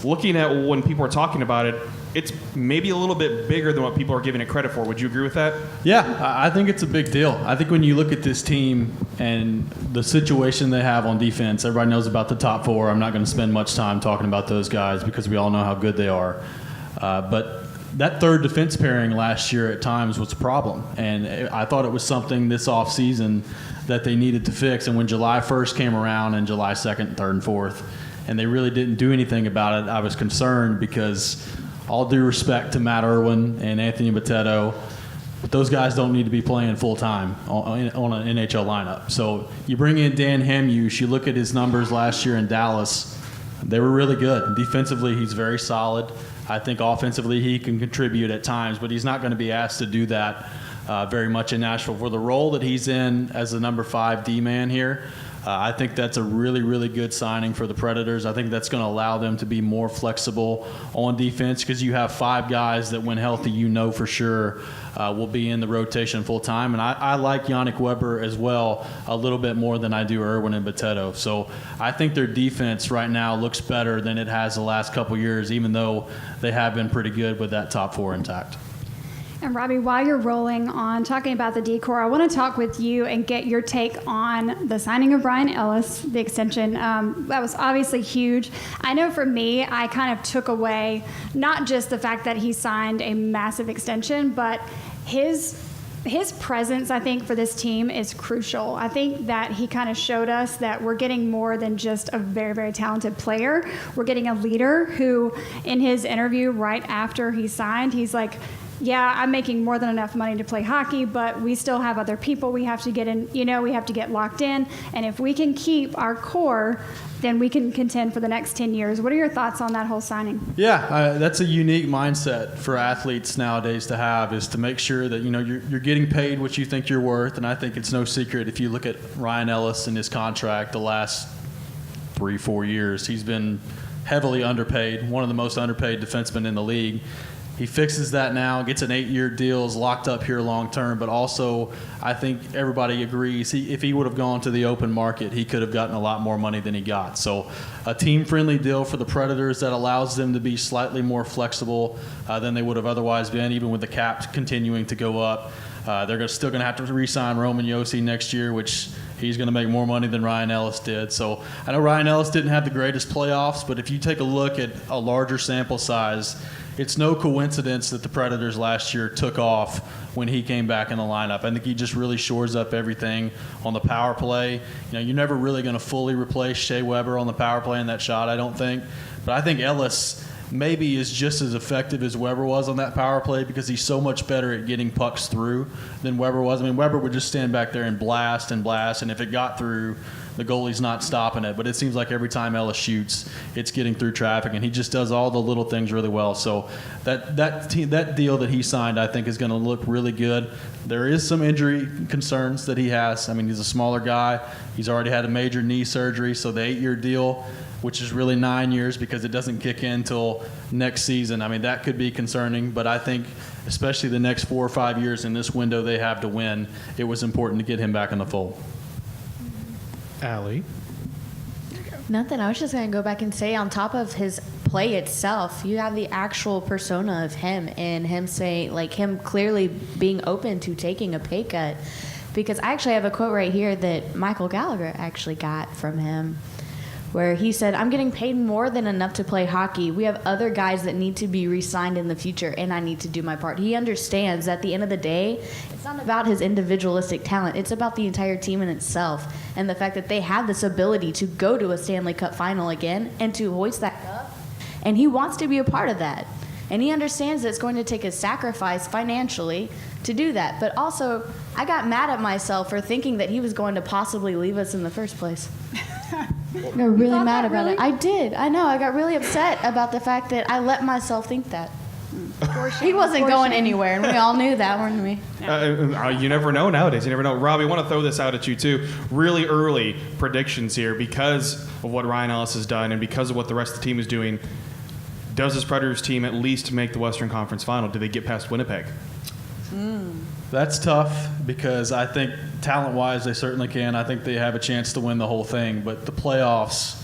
looking at when people are talking about it, it's maybe a little bit bigger than what people are giving it credit for. Would you agree with that? Yeah, I think it's a big deal. I think when you look at this team and the situation they have on defense, everybody knows about the top four. I'm not going to spend much time talking about those guys because we all know how good they are. But that third defense pairing last year at times was a problem. And I thought it was something this offseason that they needed to fix. And when July 1st came around and July 2nd, 3rd, and 4th, and they really didn't do anything about it, I was concerned because all due respect to Matt Irwin and Anthony Boteto, but those guys don't need to be playing full-time on an NHL lineup. So you bring in Dan Hamhuis, you look at his numbers last year in Dallas, they were really good. Defensively, he's very solid. I think offensively he can contribute at times, but he's not going to be asked to do that very much in Nashville. For the role that he's in as the number 5 D-man here, I think that's a really, really good signing for the Predators. I think that's going to allow them to be more flexible on defense because you have 5 guys that, when healthy, you know for sure will be in the rotation full time. And I like Yannick Weber as well a little bit more than I do Irwin and Boteto. So I think their defense right now looks better than it has the last couple years, even though they have been pretty good with that top 4 intact. And Robbie, while you're rolling on talking about the decor, I want to talk with you and get your take on the signing of Brian Ellis, the extension. That was obviously huge. I know for me, I kind of took away not just the fact that he signed a massive extension, but his presence, I think, for this team is crucial. I think that he kind of showed us that we're getting more than just a very, very talented player. We're getting a leader who, in his interview right after he signed, he's like, yeah, I'm making more than enough money to play hockey, but we still have other people we have to get in, we have to get locked in. And if we can keep our core, then we can contend for the next 10 years. What are your thoughts on that whole signing? Yeah, that's a unique mindset for athletes nowadays to have, is to make sure that, you're getting paid what you think you're worth. And I think it's no secret if you look at Ryan Ellis and his contract the last 3-4 years, he's been heavily underpaid, one of the most underpaid defensemen in the league. He fixes that now, gets an 8-year deal, is locked up here long term, but also I think everybody agrees if he would have gone to the open market, he could have gotten a lot more money than he got. So a team-friendly deal for the Predators that allows them to be slightly more flexible than they would have otherwise been, even with the cap continuing to go up. They're still going to have to re-sign Roman Josi next year, which he's going to make more money than Ryan Ellis did. So I know Ryan Ellis didn't have the greatest playoffs, but if you take a look at a larger sample size, it's no coincidence that the Predators last year took off when he came back in the lineup. I think he just really shores up everything on the power play. You're never really going to fully replace Shea Weber on the power play in that shot, I don't think. But I think Ellis maybe is just as effective as Weber was on that power play because he's so much better at getting pucks through than Weber was. I mean, Weber would just stand back there and blast, and if it got through, the goalie's not stopping it. But it seems like every time Ellis shoots, it's getting through traffic, and he just does all the little things really well. So that deal that he signed, I think, is going to look really good. There is some injury concerns that he has. I mean, he's a smaller guy. He's already had a major knee surgery, so the 8-year deal, which is really 9 years because it doesn't kick in until next season. I mean, that could be concerning, but I think especially the next 4 or 5 years in this window they have to win, it was important to get him back in the fold. Allie? Nothing. I was just going to go back and say, on top of his play itself, you have the actual persona of him and him saying, like, him clearly being open to taking a pay cut. Because I actually have a quote right here that Michael Gallagher actually got from him, where he said, "I'm getting paid more than enough to play hockey. We have other guys that need to be re-signed in the future, and I need to do my part." He understands that at the end of the day, it's not about his individualistic talent. It's about the entire team in itself, and the fact that they have this ability to go to a Stanley Cup final again and to hoist that cup. And he wants to be a part of that. And he understands that it's going to take a sacrifice financially to do that. But also, I got mad at myself for thinking that he was going to possibly leave us in the first place. I got really mad about it. I did. I know. I got really upset about the fact that I let myself think that. He wasn't going anywhere, and we all knew that, weren't we? You never know nowadays. You never know. Robbie, I want to throw this out at you, too. Really early predictions here because of what Ryan Ellis has done and because of what the rest of the team is doing. Does this Predators team at least make the Western Conference Final? Do they get past Winnipeg? That's tough because I think talent-wise they certainly can. I think they have a chance to win the whole thing. But the playoffs,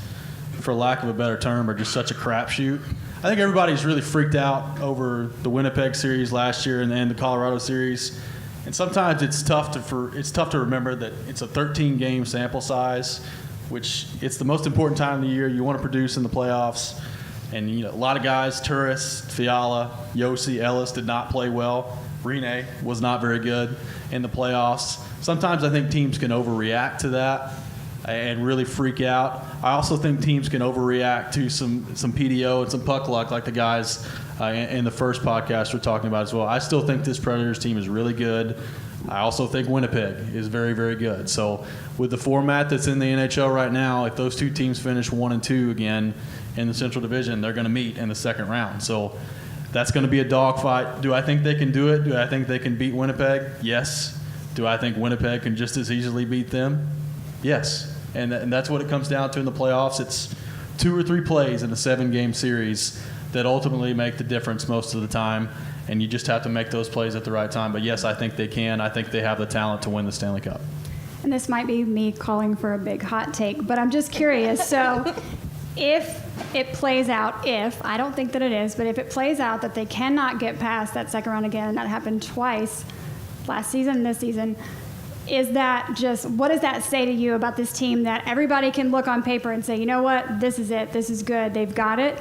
for lack of a better term, are just such a crapshoot. I think everybody's really freaked out over the Winnipeg series last year and then the Colorado series. And sometimes it's tough to remember that it's a 13-game sample size, which it's the most important time of the year. You want to produce in the playoffs. And a lot of guys, Turris, Fiala, Josi, Ellis did not play well. Rene was not very good in the playoffs. Sometimes I think teams can overreact to that and really freak out. I also think teams can overreact to some PDO and some puck luck, like the guys in the first podcast were talking about as well. I still think this Predators team is really good. I also think Winnipeg is very, very good. So with the format that's in the NHL right now, if those two teams finish 1 and 2 again in the Central Division, they're going to meet in the second round. So that's going to be a dogfight. Do I think they can do it? Do I think they can beat Winnipeg? Yes. Do I think Winnipeg can just as easily beat them? Yes. And that's what it comes down to in the playoffs. It's 2 or 3 plays in a 7-game series that ultimately make the difference most of the time. And you just have to make those plays at the right time. But yes, I think they can. I think they have the talent to win the Stanley Cup. And this might be me calling for a big hot take, but I'm just curious. So if it plays out, I don't think that it is, but if it plays out that they cannot get past that second round again, and that happened twice last season and this season, what does that say to you about this team that everybody can look on paper and say, you know what, this is it, this is good, they've got it?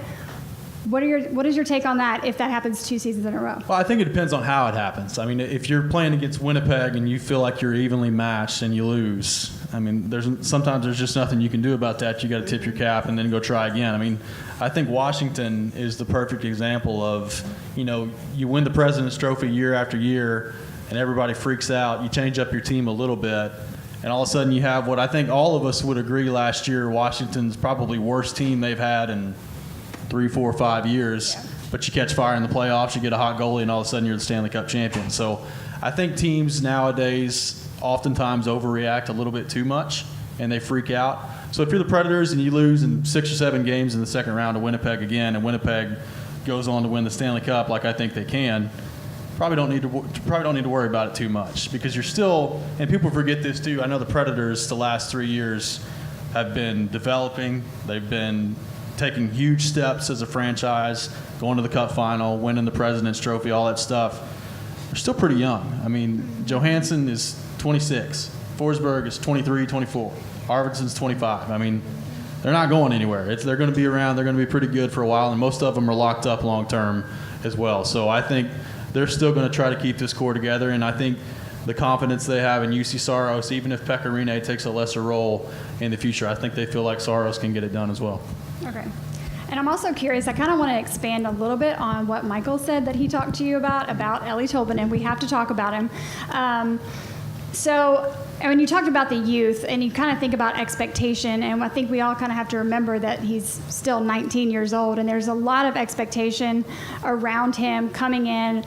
What is your take on that if that happens 2 seasons in a row? Well, I think it depends on how it happens. I mean, if you're playing against Winnipeg and you feel like you're evenly matched and you lose, I mean, sometimes there's just nothing you can do about that. You got to tip your cap and then go try again. I mean, I think Washington is the perfect example of, you win the President's Trophy year after year and everybody freaks out. You change up your team a little bit, and all of a sudden you have what I think all of us would agree last year, Washington's probably worst team they've had in 3, 4, 5 years. Yeah. But you catch fire in the playoffs, you get a hot goalie, and all of a sudden you're the Stanley Cup champion. So I think teams nowadays oftentimes overreact a little bit too much, and they freak out. So if you're the Predators and you lose in 6 or 7 games in the second round to Winnipeg again, and Winnipeg goes on to win the Stanley Cup like I think they can, probably don't need to worry about it too much, because you're still, and people forget this too. I know the Predators the last 3 years have been developing. They've been taking huge steps as a franchise, going to the Cup final, winning the President's Trophy, all that stuff. They're still pretty young. I mean, Johansson is 26. Forsberg is 23, 24. Arvidsson's 25. I mean, they're not going anywhere. They're going to be around. They're going to be pretty good for a while, and most of them are locked up long term as well. So I think they're still going to try to keep this core together, and I think the confidence they have in UC Saros, even if Pecker takes a lesser role in the future, I think they feel like Saros can get it done as well. Okay. And I'm also curious, I kind of want to expand a little bit on what Michael said that he talked to you about Eeli Tolvanen. We have to talk about him. So when you talked about the youth and you kind of think about expectation, and I think we all kind of have to remember that he's still 19 years old, and there's a lot of expectation around him coming in,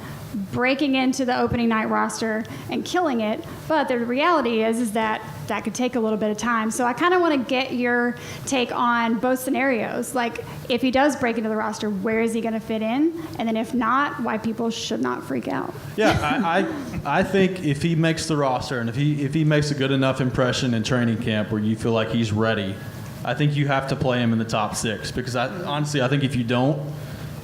breaking into the opening night roster and killing it. But the reality is that could take a little bit of time. So I kind of want to get your take on both scenarios. Like, if he does break into the roster, where is he going to fit in? And then if not, why people should not freak out. Yeah, I think if he makes the roster and if he makes a good enough impression in training camp where you feel like he's ready, I think you have to play him in the top 6, because honestly, I think if you don't,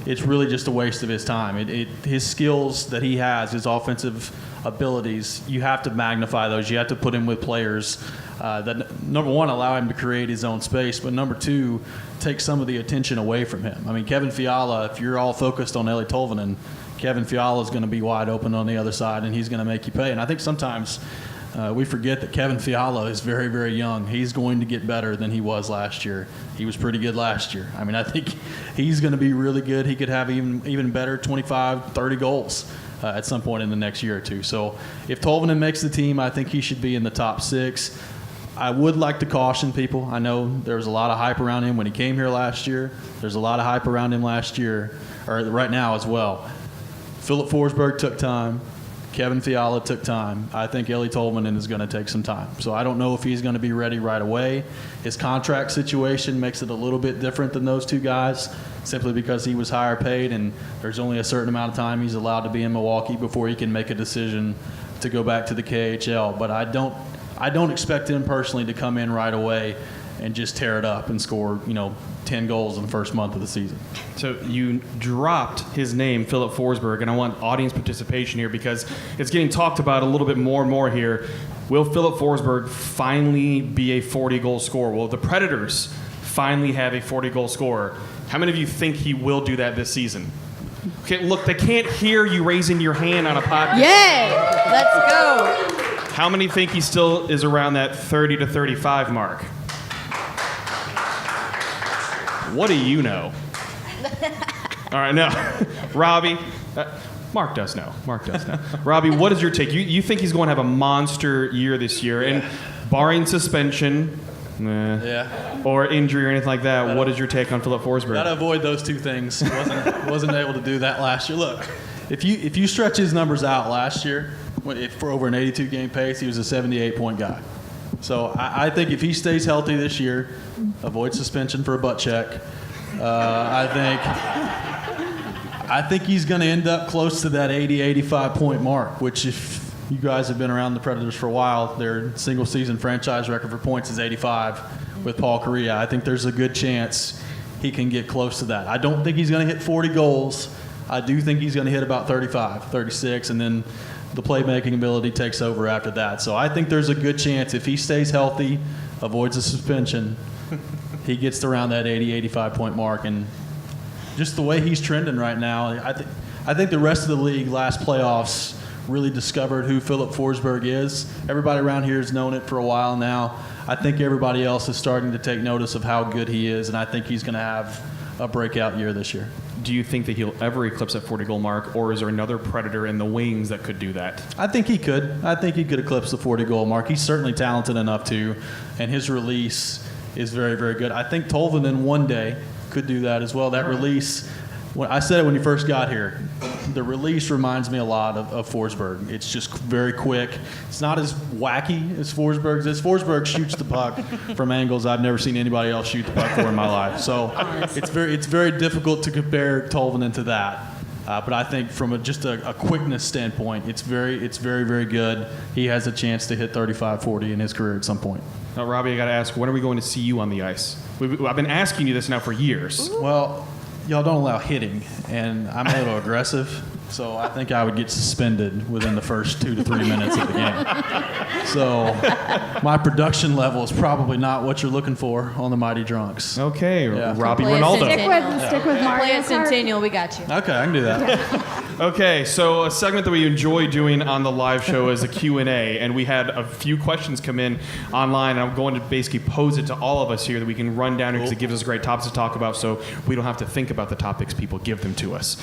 it's really just a waste of his time. His skills that he has, his offensive abilities, you have to magnify those. You have to put him with players that, number one, allow him to create his own space, but number two, take some of the attention away from him. I mean, Kevin Fiala, if you're all focused on Eeli Tolvanen, Kevin Fiala is going to be wide open on the other side, and he's going to make you pay. And I think sometimes we forget that Kevin Fiala is very, very young. He's going to get better than he was last year. He was pretty good last year. I mean, I think he's going to be really good. He could have even better 25, 30 goals at some point in the next year or two. So if Tolvanen makes the team, I think he should be in the top 6. I would like to caution people. I know there was a lot of hype around him when he came here last year. There's a lot of hype around him last year, or right now as well. Philip Forsberg took time. Kevin Fiala took time. I think Eeli Tolvanen is going to take some time. So I don't know if he's going to be ready right away. His contract situation makes it a little bit different than those two guys, simply because he was higher paid, and there's only a certain amount of time he's allowed to be in Milwaukee before he can make a decision to go back to the KHL. But I don't expect him personally to come in right away and just tear it up and score, 10 goals in the first month of the season. So you dropped his name, Philip Forsberg, and I want audience participation here because it's getting talked about a little bit more and more here. Will Philip Forsberg finally be a 40-goal scorer? Will the Predators finally have a 40-goal scorer? How many of you think he will do that this season? Okay, look, they can't hear you raising your hand on a podcast. Yay! Let's go. How many think he still is around that 30 to 35 mark? What do you know? All right, no. Robbie, Mark does know. Robbie, what is your take? You think he's going to have a monster year this year, and barring suspension or injury or anything like that, what is your take on Philip Forsberg? Got to avoid those two things. Wasn't able to do that last year. Look, if you stretch his numbers out last year, for over an 82-game pace, he was a 78-point guy. So I think if he stays healthy this year, avoid suspension for a butt check, I think he's going to end up close to that 80, 85-point mark, which if you guys have been around the Predators for a while, their single-season franchise record for points is 85 with Paul Kariya. I think there's a good chance he can get close to that. I don't think he's going to hit 40 goals. I do think he's going to hit about 35, 36, and then the playmaking ability takes over after that. So I think there's a good chance if he stays healthy, avoids a suspension, he gets around that 80, 85-point mark. And just the way he's trending right now, I think the rest of the league last playoffs really discovered who Philip Forsberg is. Everybody around here has known it for a while now. I think everybody else is starting to take notice of how good he is, and I think he's going to have a breakout year this year. Do you think that he'll ever eclipse that 40-goal mark, or is there another Predator in the wings that could do that? I think he could. I think he could eclipse the 40-goal mark. He's certainly talented enough to, and his release is very, very good. I think Tolvanen one day could do that as well. That release, I said it when you first got here, the release reminds me a lot of Forsberg. It's just very quick. It's not as wacky as Forsberg's. Forsberg shoots the puck from angles I've never seen anybody else shoot the puck for in my life. So it's very difficult to compare Tolvanen to that. But I think from just a quickness standpoint, it's very good. He has a chance to hit 35-40 in his career at some point. Now, Robbie, I got to ask, when are we going to see you on the ice? I've been asking you this now for years. Well, y'all don't allow hitting, and I'm a little aggressive, so I think I would get suspended within the first 2 to 3 minutes of the game. So my production level is probably not what you're looking for on the Mighty Drunks. Okay, Yeah. Robbie Play a Ronaldo. Stick with Mario Play a Kart. Centennial, we got you. Okay, I can do that. Okay, so a segment that we enjoy doing on the live show is a Q&A, and we had a few questions come in online, and I'm going to basically pose it to all of us here that we can run down because it gives us great topics to talk about, so we don't have to think about the topics, people give them to us.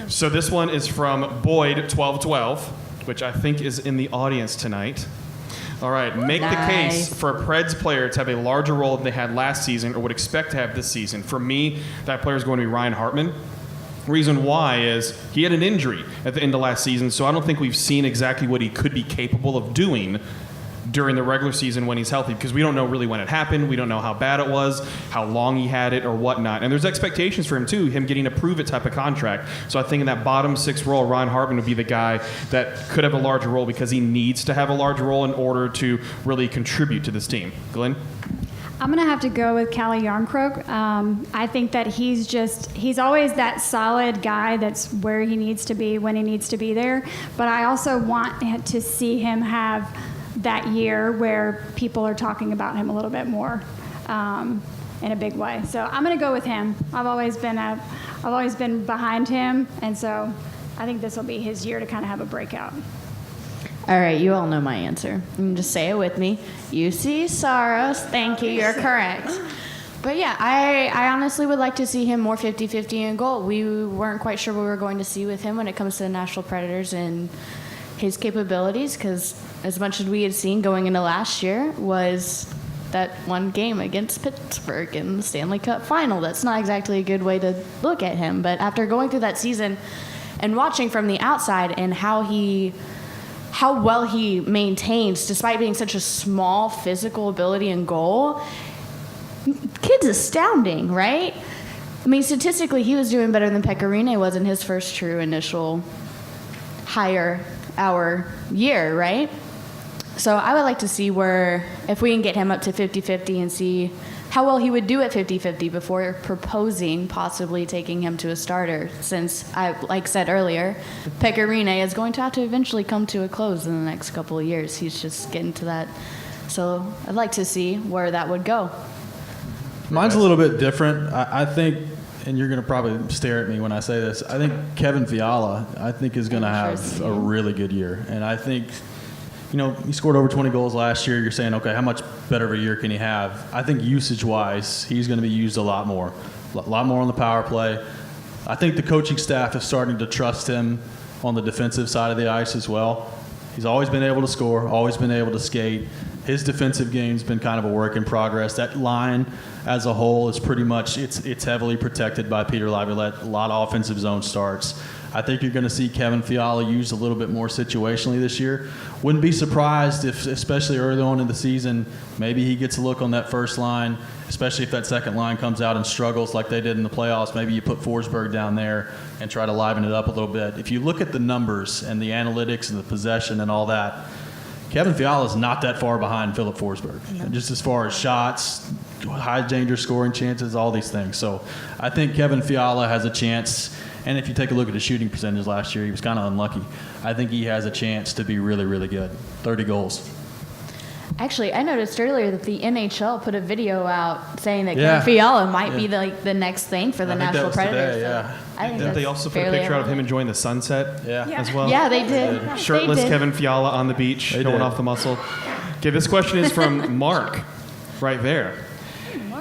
So this one is from Boyd1212, which I think is in the audience tonight. All right, make the case for a Preds player to have a larger role than they had last season or would expect to have this season. For me, that player is going to be Ryan Hartman. Reason why is he had an injury at the end of last season, so I don't think we've seen exactly what he could be capable of doing during the regular season when he's healthy, because we don't know really when it happened. We don't know how bad it was, how long he had it, or whatnot. And there's expectations for him, too, him getting a prove-it type of contract. So I think in that bottom six role, Ryan Hartman would be the guy that could have a larger role because he needs to have a larger role in order to really contribute to this team. Glenn? I'm going to have to go with Calle Jarnkrok. I think that he's always that solid guy that's where he needs to be when he needs to be there. But I also want to see him have that year where people are talking about him a little bit more in a big way. So I'm going to go with him. I've always been behind him, and so I think this will be his year to kind of have a breakout. All right, you all know my answer. You can just say it with me. UC Saros. Thank you, you're correct. But yeah, I honestly would like to see him more 50-50 in goal. We weren't quite sure what we were going to see with him when it comes to the Nashville Predators and his capabilities, because as much as we had seen going into last year was that one game against Pittsburgh in the Stanley Cup final. That's not exactly a good way to look at him. But after going through that season and watching from the outside and how well he maintains despite being such a small physical ability in goal, kid's astounding, right? I mean, statistically, he was doing better than Pecker was in his first true initial higher hour year, right? So I would like to see where, if we can get him up to 50-50 and see how well he would do at 50-50 before proposing possibly taking him to a starter, since, like said earlier, Pecker is going to have to eventually come to a close in the next couple of years. He's just getting to that. So I'd like to see where that would go. Mine's a little bit different. I think, and you're going to probably stare at me when I say this, I think Kevin Fiala, is going to have a really good year. And I think, he scored over 20 goals last year. You're saying, okay, how much better of a year can he have? I think usage-wise, he's going to be used a lot more on the power play. I think the coaching staff is starting to trust him on the defensive side of the ice as well. He's always been able to score, always been able to skate. His defensive game's been kind of a work in progress. That line as a whole is pretty much, it's heavily protected by Peter Laviolette. A lot of offensive zone starts. I think you're going to see Kevin Fiala used a little bit more situationally this year. Wouldn't be surprised if, especially early on in the season, maybe he gets a look on that first line, especially if that second line comes out and struggles like they did in the playoffs. Maybe you put Forsberg down there and try to liven it up a little bit. If you look at the numbers and the analytics and the possession and all that, Kevin Fiala is not that far behind Philip Forsberg, just as far as shots, high danger scoring chances, all these things. So I think Kevin Fiala has a chance. And if you take a look at his shooting percentage last year, he was kind of unlucky. I think he has a chance to be really, really good. 30 goals. Actually, I noticed earlier that the NHL put a video out saying that Kevin Fiala might be the next thing for the Nashville Predators. Today, I think Didn't they also put a picture out of him enjoying the sunset as well? Yeah, they did. Shirtless They did. Kevin Fiala on the beach, showing off the muscle. Okay, this question is from Mark, right there.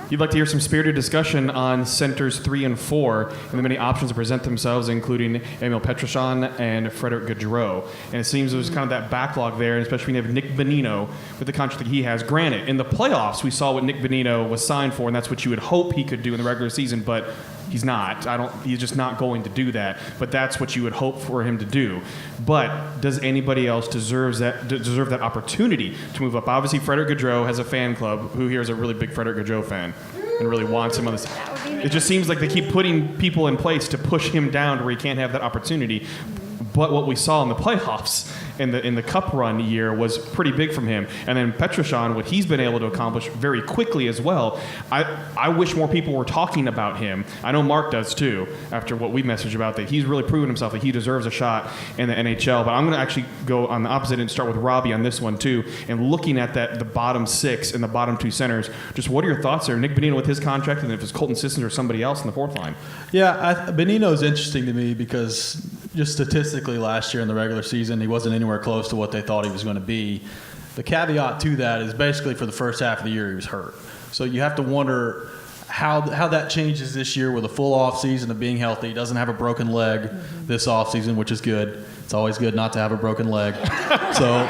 You'd like to hear some spirited discussion on centers 3 and 4 and the many options that present themselves, including Emil Petrosyan and Frederick Gaudreau. And it seems there's kind of that backlog there, and especially when you have Nick Bonino with the contract that he has. Granted, in the playoffs, we saw what Nick Bonino was signed for, and that's what you would hope he could do in the regular season, but He's not. He's just not going to do that. But that's what you would hope for him to do. But does anybody else deserve that opportunity to move up? Obviously, Frederick Gaudreau has a fan club. Who here is a really big Frederick Gaudreau fan and really wants him on this? It just seems like they keep putting people in place to push him down to where he can't have that opportunity. But what we saw in the playoffs in the Cup run year was pretty big from him. And then Petroshan, what he's been able to accomplish very quickly as well. I wish more people were talking about him. I know Mark does too, after what we messaged about, that he's really proven himself that he deserves a shot in the NHL. But I'm going to actually go on the opposite and start with Robbie on this one too. And looking at the bottom six and the bottom two centers, just what are your thoughts there? Nick Bonino with his contract, and if it's Colton Sissons or somebody else in the fourth line? Yeah, Bonino's interesting to me because just statistically last year in the regular season, he wasn't anywhere close to what they thought he was going to be. The caveat to that is basically for the first half of the year he was hurt. So you have to wonder how that changes this year with a full off season of being healthy. He doesn't have a broken leg this off season, which is good. It's always good not to have a broken leg. So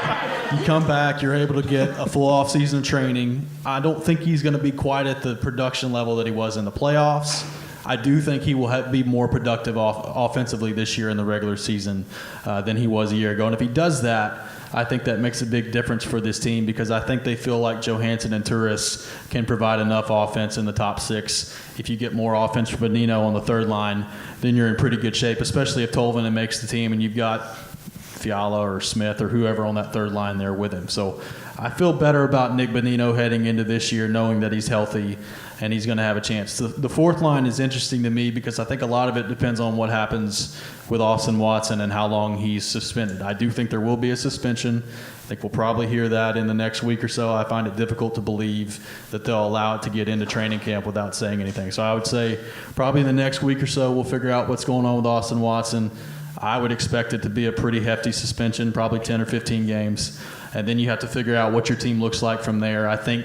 you come back, you're able to get a full off season of training. I don't think he's going to be quite at the production level that he was in the playoffs. I do think he will be more productive offensively this year in the regular season than he was a year ago. And if he does that, I think that makes a big difference for this team because I think they feel like Johansson and Turris can provide enough offense in the top six. If you get more offense from Bonino on the third line, then you're in pretty good shape, especially if Tolvanen makes the team and you've got Fiala or Smith or whoever on that third line there with him. So I feel better about Nick Bonino heading into this year knowing that he's healthy and he's going to have a chance. The fourth line is interesting to me because I think a lot of it depends on what happens with Austin Watson and how long he's suspended. I do think there will be a suspension. I think we'll probably hear that in the next week or so. I find it difficult to believe that they'll allow it to get into training camp without saying anything. So I would say probably in the next week or so we'll figure out what's going on with Austin Watson. I would expect it to be a pretty hefty suspension, probably 10 or 15 games. And then you have to figure out what your team looks like from there. I think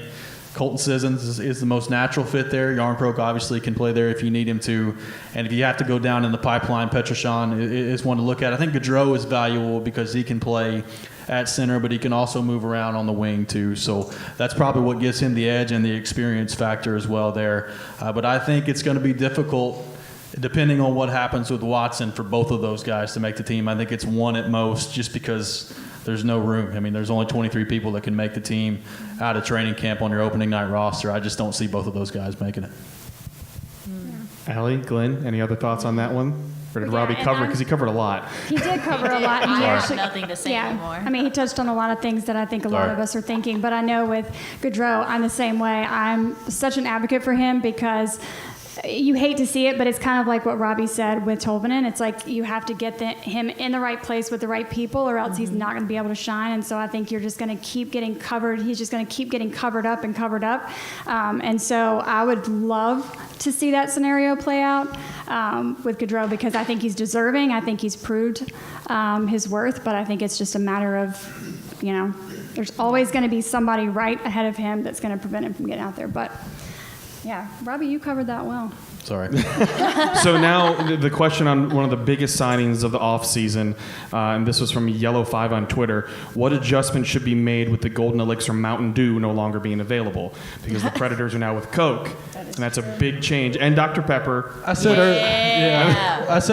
Colton Sissons is the most natural fit there. Yarncroke obviously can play there if you need him to. And if you have to go down in the pipeline, Petroshan is one to look at. I think Gaudreau is valuable because he can play at center, but he can also move around on the wing too. So that's probably what gives him the edge and the experience factor as well there. But I think it's going to be difficult depending on what happens with Watson for both of those guys to make the team. I think it's one at most just because there's no room. I mean, there's only 23 people that can make the team out of training camp on your opening night roster. I just don't see both of those guys making it. Allie, Glenn, any other thoughts on that one? Or did Robbie cover it? Because he covered a lot. He did cover a lot. I have nothing to say anymore. I mean, he touched on a lot of things that I think a lot of us are thinking. But I know with Gaudreau, I'm the same way. I'm such an advocate for him because you hate to see it, but it's kind of like what Robbie said with Tolvanen. It's like you have to get him in the right place with the right people or else he's not going to be able to shine. And so I think you're just going to keep getting covered. He's just going to keep getting covered up and covered up. And so I would love to see that scenario play out with Gaudreau because I think he's deserving. I think he's proved his worth, but I think it's just a matter of, there's always going to be somebody right ahead of him that's going to prevent him from getting out there. But yeah, Robbie, you covered that well. Sorry. So now the question on one of the biggest signings of the offseason, and this was from Yellow5 on Twitter. What adjustments should be made with the Golden Elixir Mountain Dew no longer being available? Because the Predators are now with Coke, and that's a big change. And Dr. Pepper. I said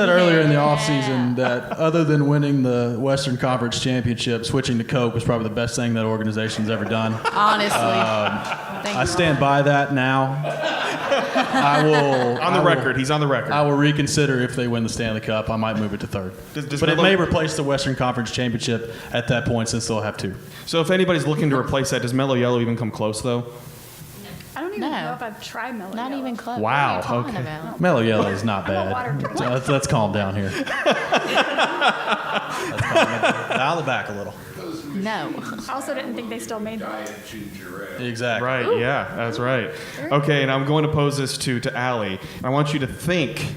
earlier in the offseason that other than winning the Western Conference Championship, switching to Coke was probably the best thing that organization's ever done. Honestly. I stand by that now. He's on the record. I will reconsider if they win the Stanley Cup. I might move it to third. But it may replace the Western Conference Championship at that point since they'll have two. So if anybody's looking to replace that, does Mellow Yellow even come close, though? I don't even know if I've tried Mellow Yellow. Not even close. Wow. What are you talking about? Mellow Yellow is not bad. Let's calm down here. Dial it back a little. No. I also didn't think they still made that. Exactly. Right, yeah, that's right. Okay, and I'm going to pose this to Allie. I want you to think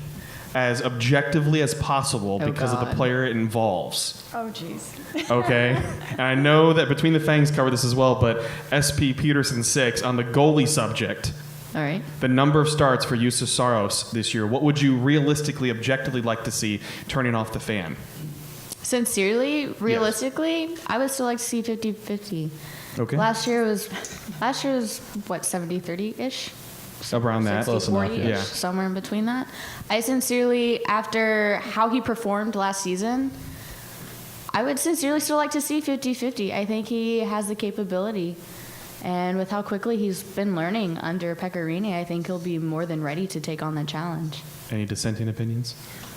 as objectively as possible because of the player it involves. Oh, jeez. Okay? And I know that Between the Fangs covered this as well, but SP Peterson 6 on the goalie subject. All right. The number of starts for Justus Saros this year, what would you realistically, objectively like to see turning off the fan? Sincerely, realistically, I would still like to see 50-50. Okay. Last year was what, 70-30-ish? Around that. 60-40, Yeah. somewhere in between that. I sincerely, after how he performed last season, I would sincerely still like to see 50-50. I think he has the capability. And with how quickly he's been learning under Pecker, I think he'll be more than ready to take on the challenge. Any dissenting opinions?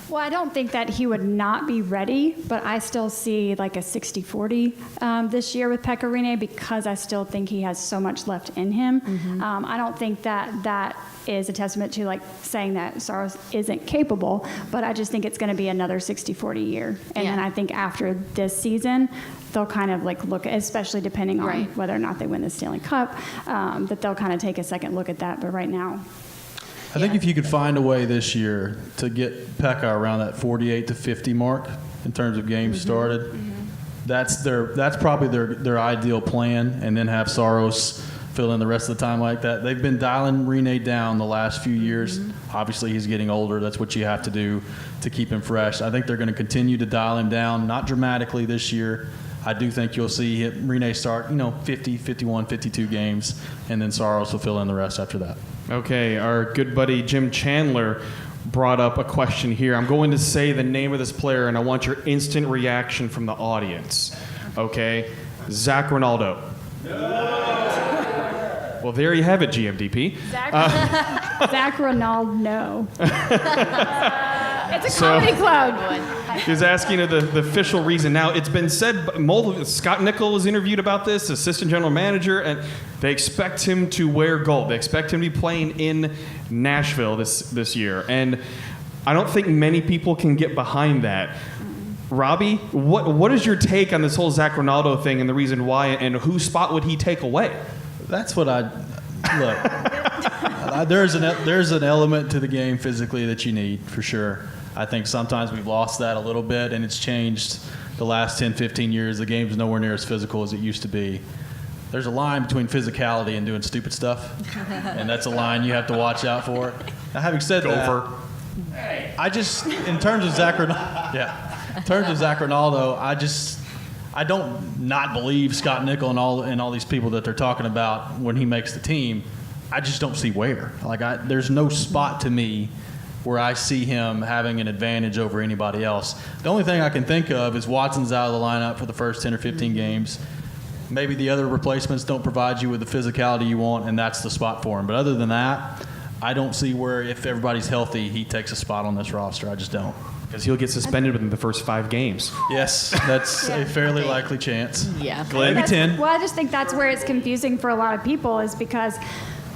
Well, I don't think that he would not be ready, but I still see like a 60-40 this year with Pecker because I still think he has so much left in him. I don't think that is a testament to like saying that Saros isn't capable, but I just think it's going to be another 60-40 year. And then I think after this season, they'll kind of like look, especially depending on whether or not they win the Stanley Cup, that they'll kind of take a second look at that. But right now, I think if you could find a way this year to get Pecker around that 48 to 50 mark in terms of games started, that's probably their ideal plan, and then have Saros fill in the rest of the time like that. They've been dialing Rinne down the last few years. Obviously, he's getting older. That's what you have to do to keep him fresh. I think they're going to continue to dial him down, not dramatically this year. I do think you'll see Rinne start, 50, 51, 52 games, and then Saros will fill in the rest after that. Okay, our good buddy Jim Chandler brought up a question here. I'm going to say the name of this player, and I want your instant reaction from the audience. Okay? Zach Ronaldo. Well, there you have it, GMDP. Zach Ronaldo, no. It's a comedy club. He was asking the official reason. Now, it's been said, Scott Nickel was interviewed about this, assistant general manager, and they expect him to wear gold. They expect him to be playing in Nashville this year. And I don't think many people can get behind that. Robbie, what is your take on this whole Zach Ronaldo thing and the reason why, and whose spot would he take away? That's what there's an element to the game physically that you need, for sure. I think sometimes we've lost that a little bit, and it's changed the last 10, 15 years. The game's nowhere near as physical as it used to be. There's a line between physicality and doing stupid stuff, and that's a line you have to watch out for. Now, having said that, I just, in terms of Zach Ronaldo, I don't not believe Scott Nickel and all these people that they're talking about when he makes the team. I just don't see where. There's no spot to me where I see him having an advantage over anybody else. The only thing I can think of is Watson's out of the lineup for the first 10 or 15 games. Maybe the other replacements don't provide you with the physicality you want, and that's the spot for him. But other than that, I don't see where, if everybody's healthy, he takes a spot on this roster. I just don't. Because he'll get suspended within the first 5 games. Yes, that's a fairly likely chance. Yeah. Maybe 10. Well, I just think that's where it's confusing for a lot of people, is because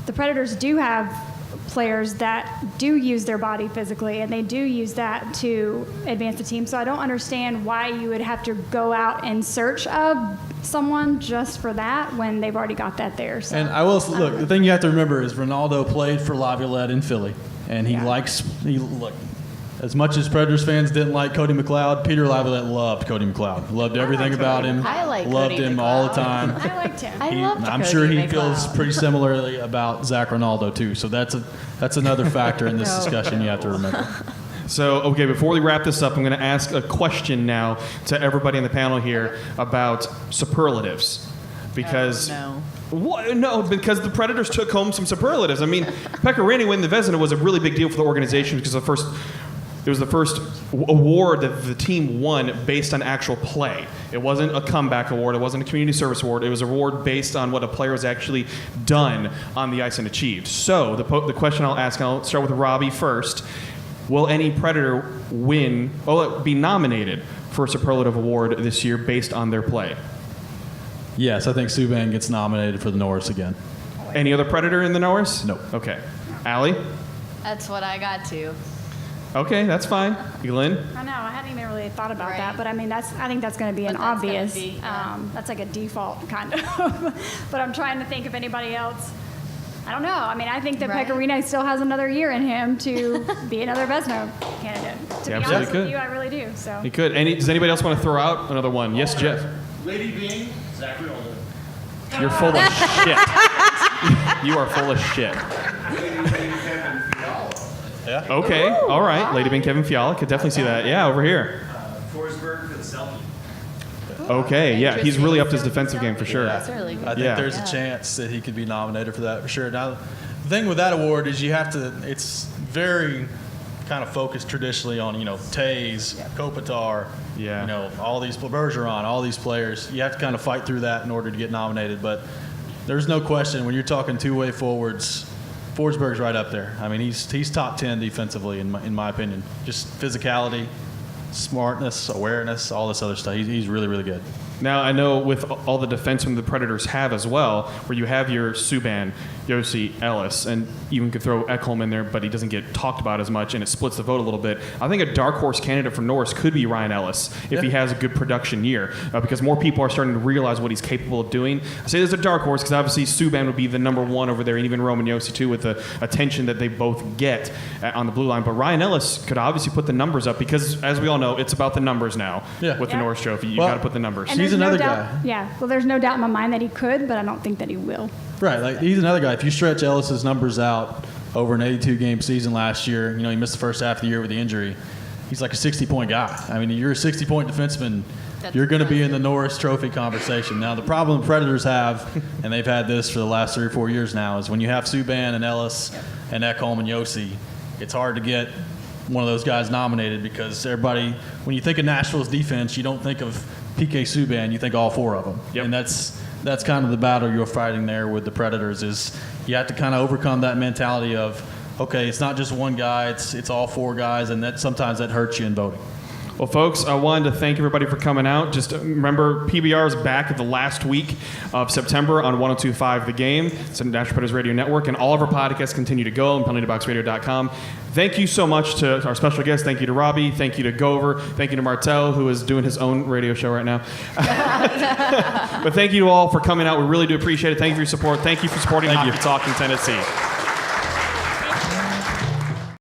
the Predators do have players that do use their body physically, and they do use that to advance the team. So I don't understand why you would have to go out in search of someone just for that when they've already got that there. So. And I will look. The thing you have to remember is Ronaldo played for Laviolette in Philly, and as much as Predators fans didn't like Cody McLeod, Peter Laviolette loved Cody McLeod. Loved everything about him. I like loved Cody him McLeod. all the time. I liked him. I'm sure he feels pretty similarly about Zach Ronaldo too. So that's another factor in this discussion you have to remember. So, okay, before we wrap this up, I'm going to ask a question now to everybody on the panel here about superlatives. Because because the Predators took home some superlatives. I mean, Pecker winning the Vezina was a really big deal for the organization because it was the first award that the team won based on actual play. It wasn't a comeback award. It wasn't a community service award. It was an award based on what a player has actually done on the ice and achieved. So the question I'll ask, I'll start with Robbie first. Will any Predator be nominated for a superlative award this year based on their play? Yes, I think Subban gets nominated for the Norris again. Any other Predator in the Norris? No. Okay. Allie? That's what I got to. Okay, that's fine. Glenn? I know, I hadn't even really thought about that, but I mean, I think that's going to be an obvious. That's like a default kind of. But I'm trying to think of anybody else. I don't know. I mean, I think that Pecorino still has another year in him to be another Vezina candidate. To be honest with you, I really do. So He could. Does anybody else want to throw out another one? Yes, Jeff. Lady Bean, Zach Ronaldo. You're full of shit. You are full of shit. Yeah. Okay. All right. Lady Bean, Kevin Fiala. Could definitely see that. Yeah, over here. Forsberg for the Selkie. Okay. Yeah, he's really upped his defensive game for sure. That's really good. I think there's a chance that he could be nominated for that for sure. Now, The thing with that award is you have to. It's very kind of focused traditionally on Tays, Kopitar, all these Bergeron, all these players. You have to kind of fight through that in order to get nominated. But there's no question when you're talking two-way forwards, Forsberg's right up there. I mean, he's top 10 defensively in my opinion. Just physicality, smartness, awareness, all this other stuff. He's really, really good. Now, I know with all the defensemen the Predators have as well, where you have your Subban, Josi, Ellis, and even could throw Ekholm in there, but he doesn't get talked about as much, and it splits the vote a little bit. I think a dark horse candidate for Norris could be Ryan Ellis if he has a good production year, because more people are starting to realize what he's capable of doing. I say there's a dark horse because obviously Subban would be the number one over there, and even Roman Josi too, with the attention that they both get on the blue line. But Ryan Ellis could obviously put the numbers up because, as we all know, it's about the numbers now with the Norris Trophy. You got to put the numbers. And he's another guy. Yeah, well, there's no doubt in my mind that he could, but I don't think that he will. Right, like he's another guy. If you stretch Ellis's numbers out over an 82-game season last year, he missed the first half of the year with the injury. He's like a 60-point guy. I mean, you're a 60-point defenseman. You're going to be in the Norris Trophy conversation. Now, the problem the Predators have, and they've had this for the last 3 or 4 years now, is when you have Subban and Ellis and Ekholm and Josi, it's hard to get one of those guys nominated because everybody, when you think of Nashville's defense, you don't think of PK Subban, you think all four of them. And that's kind of the battle you're fighting there with the Predators is you have to kind of overcome that mentality of, okay, it's not just one guy, it's all four guys, and that sometimes that hurts you in voting. Well, folks, I wanted to thank everybody for coming out. Just remember, PBR is back at the last week of September on 102.5 The Game. It's on Nashville Predators Radio Network, and all of our podcasts continue to go on penaltyboxradio.com. Thank you so much to our special guests. Thank you to Robbie. Thank you to Gover. Thank you to Martel, who is doing his own radio show right now. But thank you to all for coming out. We really do appreciate it. Thank you for your support. Thank you for supporting Hockey Talk in Tennessee.